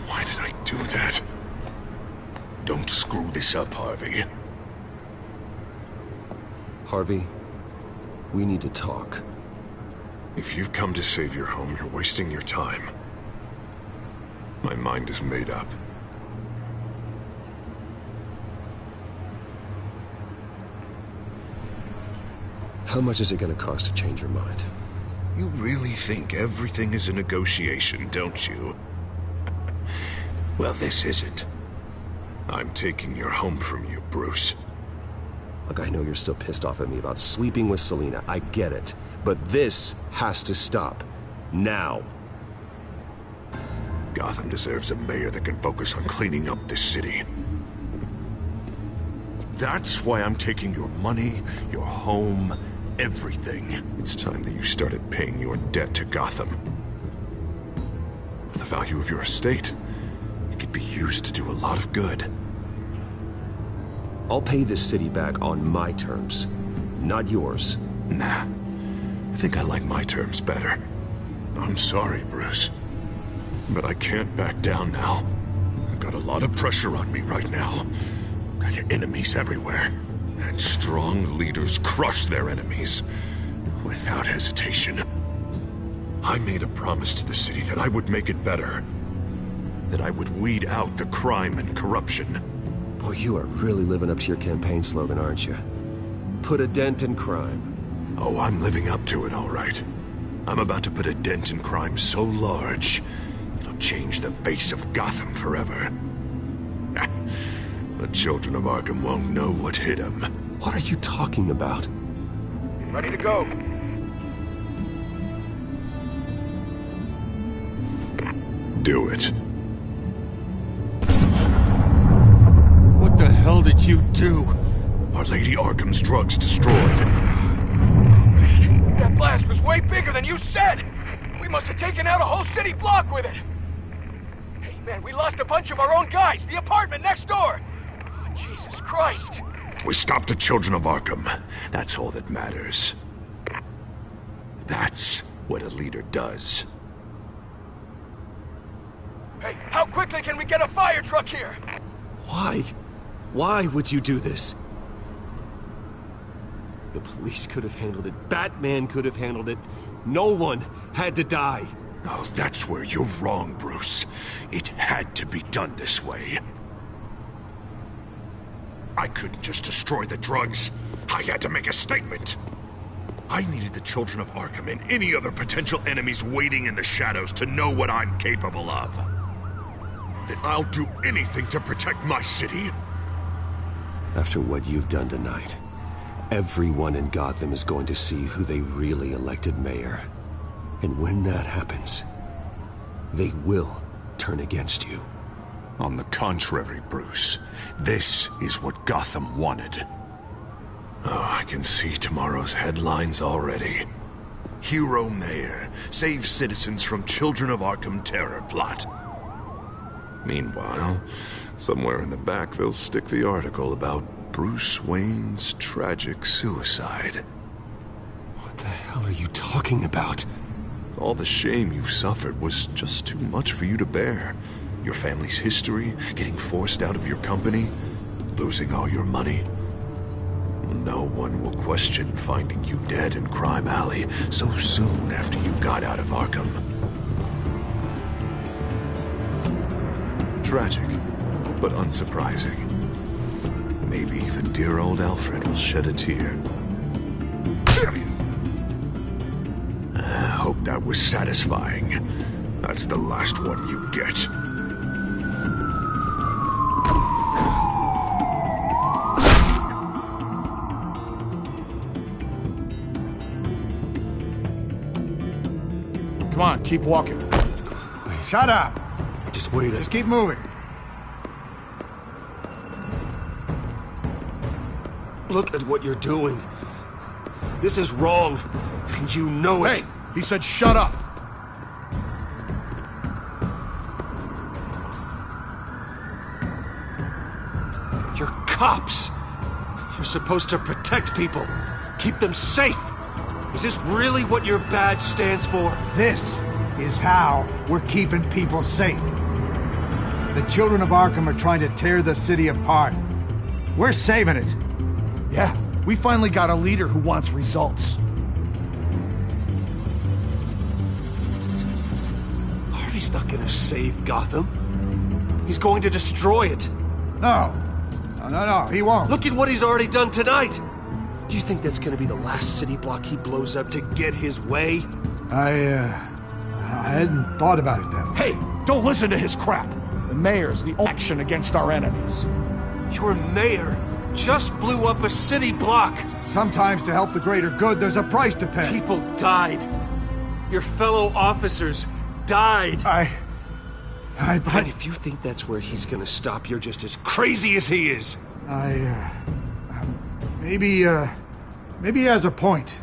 Why did I do that? Don't screw this up, Harvey. Harvey, we need to talk. If you've come to save your home, you're wasting your time. My mind is made up. How much is it going to cost to change your mind? You really think everything is a negotiation, don't you? Well, this isn't. I'm taking your home from you, Bruce. Look, I know you're still pissed off at me about sleeping with Selina. I get it. But this has to stop. Now. Gotham deserves a mayor that can focus on cleaning up this city. That's why I'm taking your money, your home, everything. It's time that you started paying your debt to Gotham. For the value of your estate, it could be used to do a lot of good. I'll pay this city back on my terms, not yours. Nah. I think I like my terms better. I'm sorry, Bruce. But I can't back down now. I've got a lot of pressure on me right now. Got enemies everywhere. And strong leaders crush their enemies without hesitation. I made a promise to the city that I would make it better. That I would weed out the crime and corruption. Boy, you are really living up to your campaign slogan, aren't you? Put a dent in crime. Oh, I'm living up to it, all right. I'm about to put a dent in crime so large, it'll change the face of Gotham forever. The children of Arkham won't know what hit them. What are you talking about? Ready to go. Do it. What the hell did you do? Our Lady Arkham's drugs destroyed. That blast was way bigger than you said! We must have taken out a whole city block with it! Hey man, we lost a bunch of our own guys! The apartment next door! Oh, Jesus Christ! We stopped the children of Arkham. That's all that matters. That's what a leader does. Hey, how quickly can we get a fire truck here? Why? Why would you do this? The police could have handled it. Batman could have handled it. No one had to die. Oh, that's where you're wrong, Bruce. It had to be done this way. I couldn't just destroy the drugs. I had to make a statement. I needed the children of Arkham and any other potential enemies waiting in the shadows to know what I'm capable of. That I'll do anything to protect my city. After what you've done tonight, everyone in Gotham is going to see who they really elected mayor. And when that happens, they will turn against you. On the contrary, Bruce, this is what Gotham wanted. Oh, I can see tomorrow's headlines already. Hero Mayor saves citizens from Children of Arkham terror plot. Meanwhile, somewhere in the back they'll stick the article about Bruce Wayne's tragic suicide. What the hell are you talking about? All the shame you've suffered was just too much for you to bear. Your family's history, getting forced out of your company, losing all your money. No one will question finding you dead in Crime Alley so soon after you got out of Arkham. Tragic, but unsurprising. Maybe even dear old Alfred will shed a tear. I hope that was satisfying. That's the last one you get. Come on, keep walking. Shut up! Just wait. Just keep moving. Look at what you're doing. This is wrong, and you know it. Hey, he said shut up. You're cops. You're supposed to protect people, keep them safe. Is this really what your badge stands for? This is how we're keeping people safe. The children of Arkham are trying to tear the city apart. We're saving it. Yeah, we finally got a leader who wants results. Harvey's not gonna save Gotham. He's going to destroy it. No, he won't. Look at what he's already done tonight. Do you think that's gonna be the last city block he blows up to get his way? I hadn't thought about it that way. Hey, don't listen to his crap. The mayor's the only action against our enemies. Your mayor just blew up a city block. Sometimes to help the greater good, there's a price to pay. People died. Your fellow officers died. And if you think that's where he's gonna stop, you're just as crazy as he is. Maybe he has a point.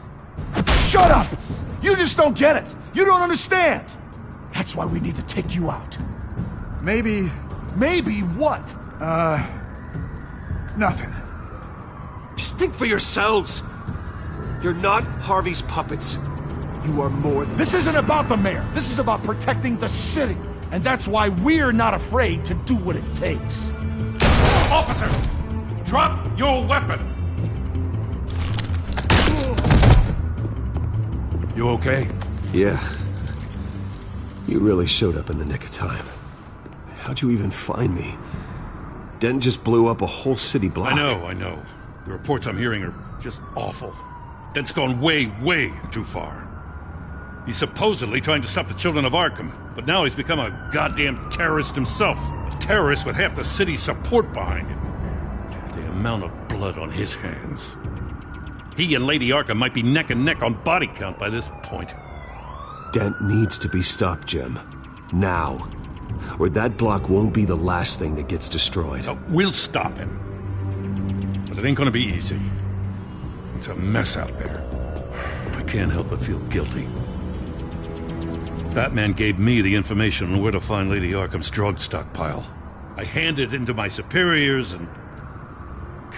Shut up! You just don't get it. You don't understand. That's why we need to take you out. Maybe... Maybe what? Nothing. Just think for yourselves. You're not Harvey's puppets. You are more than This isn't about the mayor. This is about protecting the city. And that's why we're not afraid to do what it takes. Officer! Drop your weapon! You okay? Yeah. You really showed up in the nick of time. How'd you even find me? Den just blew up a whole city block. I know. The reports I'm hearing are just awful. Den's gone way, way too far. He's supposedly trying to stop the children of Arkham, but now he's become a goddamn terrorist himself. A terrorist with half the city's support behind him. The amount of blood on his hands. He and Lady Arkham might be neck and neck on body count by this point. Dent needs to be stopped, Jim. Now. Or that block won't be the last thing that gets destroyed. We'll stop him. But it ain't gonna be easy. It's a mess out there. I can't help but feel guilty. Batman gave me the information on where to find Lady Arkham's drug stockpile. I handed it into my superiors and...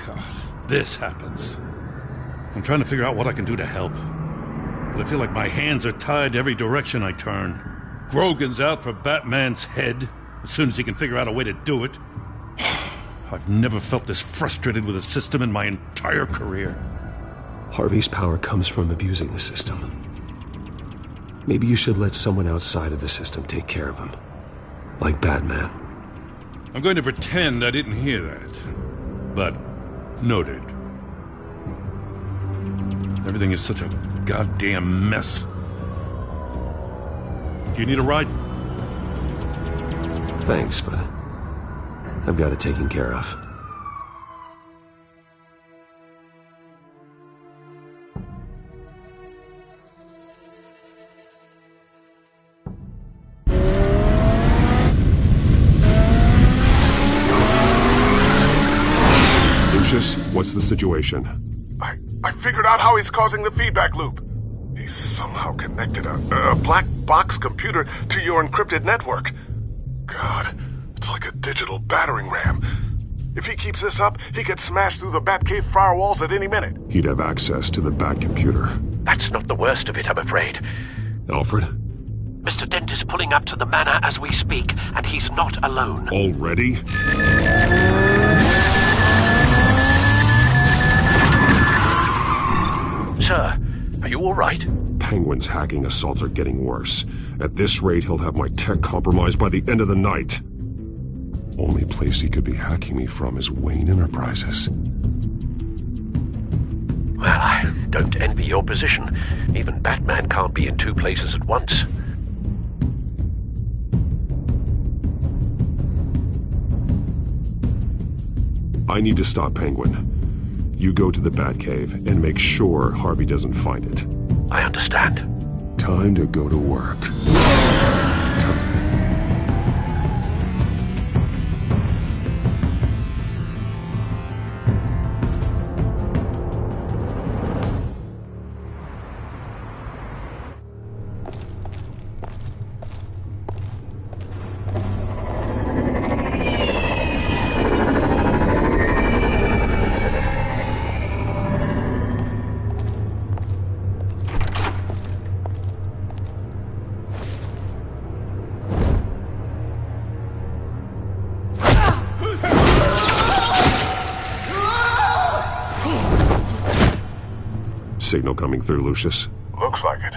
God, this happens. I'm trying to figure out what I can do to help. But I feel like my hands are tied every direction I turn. Grogan's out for Batman's head, as soon as he can figure out a way to do it. I've never felt this frustrated with a system in my entire career. Harvey's power comes from abusing the system. Maybe you should let someone outside of the system take care of him. Like Batman. I'm going to pretend I didn't hear that. But, noted. Everything is such a goddamn mess. Do you need a ride? Thanks, but I've got it taken care of. Lucius, what's the situation? I figured out how he's causing the feedback loop. He's somehow connected a black box computer to your encrypted network. God, it's like a digital battering ram. If he keeps this up, he could smash through the Batcave firewalls at any minute. He'd have access to the Bat computer. That's not the worst of it, I'm afraid. Alfred? Mr. Dent is pulling up to the manor as we speak, and he's not alone. Already? Sir, are you all right? Penguin's hacking assaults are getting worse. At this rate, he'll have my tech compromised by the end of the night. Only place he could be hacking me from is Wayne Enterprises. Well, I don't envy your position. Even Batman can't be in two places at once. I need to stop Penguin. You go to the Batcave and make sure Harvey doesn't find it. I understand. Time to go to work. Signal coming through, Lucius. Looks like it.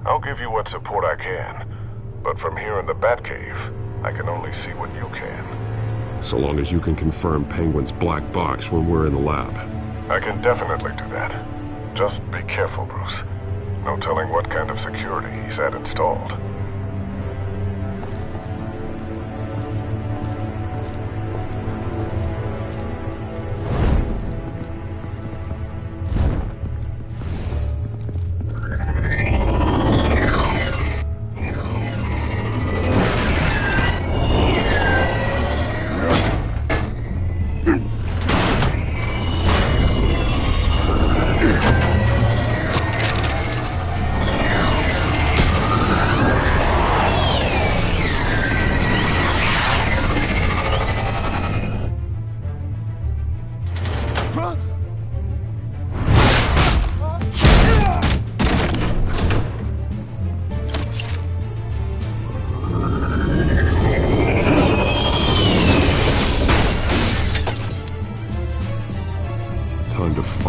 I'll give you what support I can. But from here in the Batcave, I can only see what you can. So long as you can confirm Penguin's black box when we're in the lab. I can definitely do that. Just be careful, Bruce. No telling what kind of security he's had installed.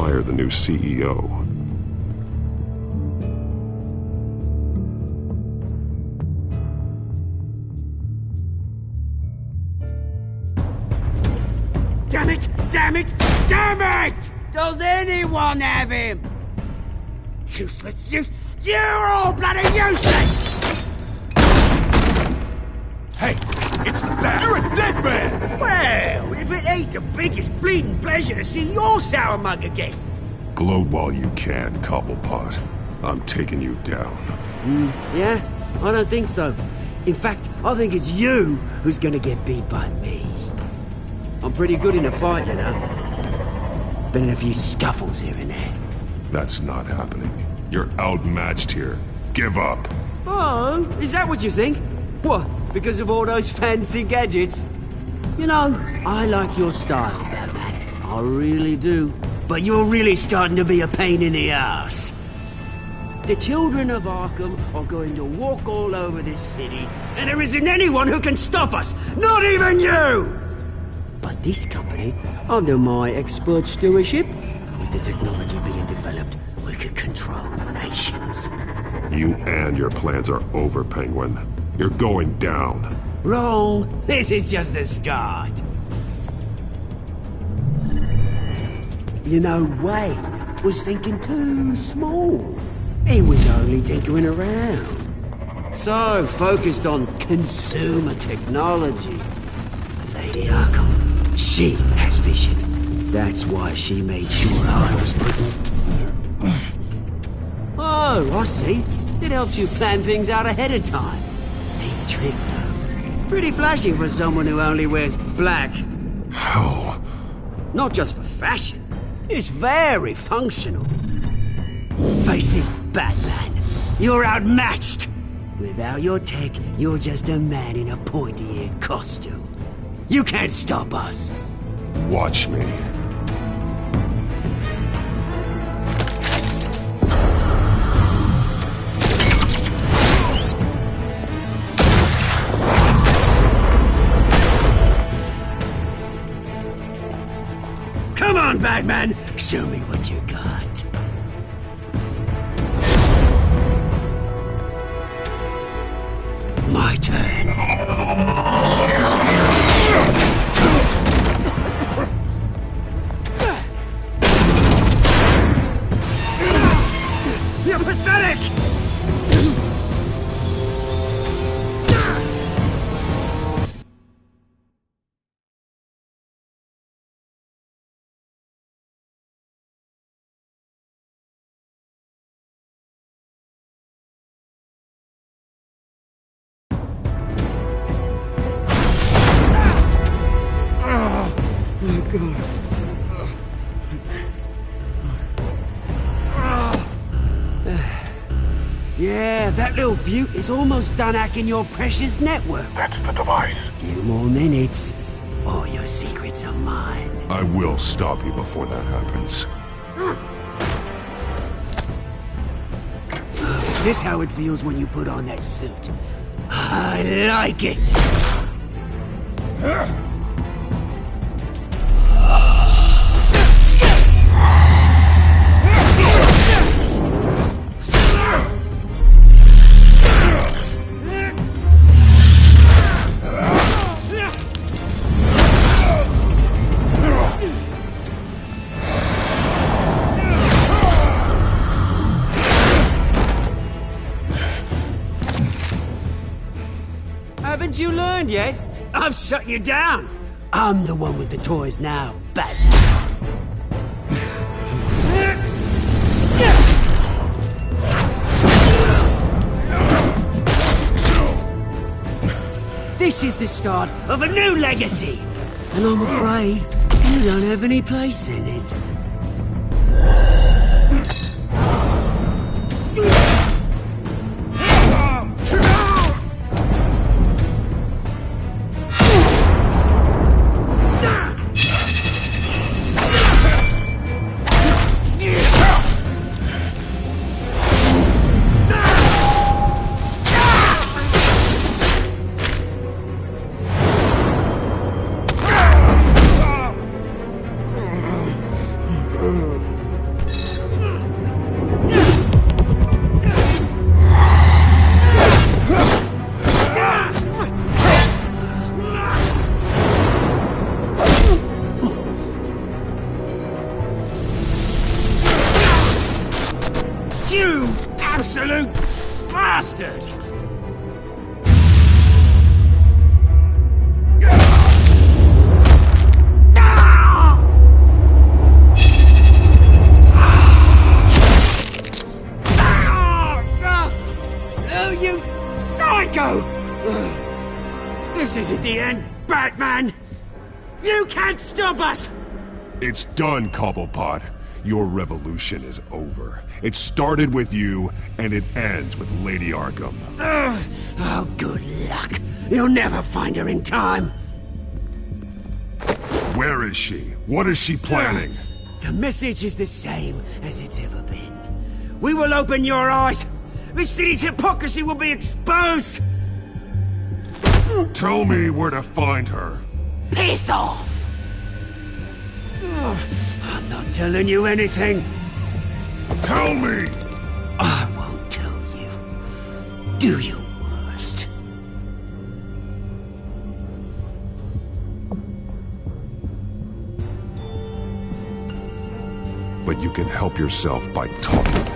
fire the new CEO. Damn it! Damn it! Damn it! Does anyone have him? Useless! You're all bloody useless! Hey, it's the bat. You're a dead man! Well, if it ain't the biggest bleeding pleasure to see your sour mug again. Gloat while you can, Cobblepot. I'm taking you down. Yeah? I don't think so. In fact, I think it's you who's gonna get beat by me. I'm pretty good in a fight, you know. Been in a few scuffles here and there. That's not happening. You're outmatched here. Give up. Oh, is that what you think? What, because of all those fancy gadgets? You know, I like your style, Batman. I really do. But you're really starting to be a pain in the ass. The children of Arkham are going to walk all over this city, and there isn't anyone who can stop us! Not even you! But this company, under my expert stewardship, with the technology being developed, we could control nations. You and your plans are over, Penguin. You're going down. Wrong. This is just the start. You know, Wayne was thinking too small. He was only tinkering around. So focused on consumer technology. Lady Arkham, she has vision. That's why she made sure I was putting... Oh, I see. It helps you plan things out ahead of time. Neat trick, though. Pretty flashy for someone who only wears black. Hell. Not just for fashion. It's very functional. Face it, Batman. You're outmatched. Without your tech, you're just a man in a pointy-eared costume. You can't stop us. Watch me. Come on, Batman! Show me what you got. My turn. You're pathetic! Yeah, that little beaut is almost done hacking your precious network. That's the device. Few more minutes. All your secrets are mine. I will stop you before that happens. Is this how it feels when you put on that suit? I like it! Haven't you learned yet? I've shut you down. I'm the one with the toys now, Batman. This is the start of a new legacy, and I'm afraid you don't have any place in it. This isn't the end, Batman! You can't stop us! It's done, Cobblepot. Your revolution is over. It started with you, and it ends with Lady Arkham. Oh, good luck. You'll never find her in time. Where is she? What is she planning? The message is the same as it's ever been. We will open your eyes. The city's hypocrisy will be exposed. Tell me where to find her. Piss off! I'm not telling you anything. Tell me! I won't tell you. Do your worst. But you can help yourself by talking.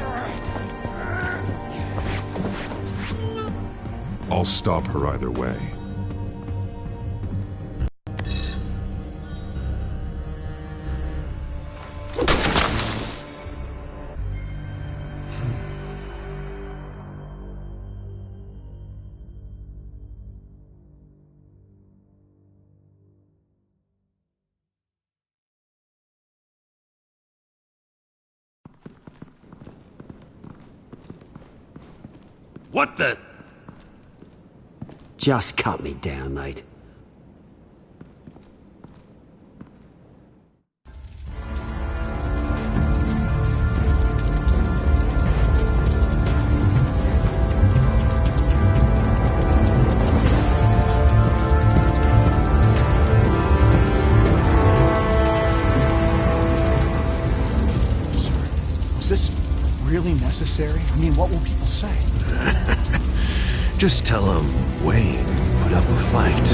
I'll stop her either way. What the? Just cut me down, mate. Is this really necessary? I mean, what will people say? Just tell them Wayne put up a fight.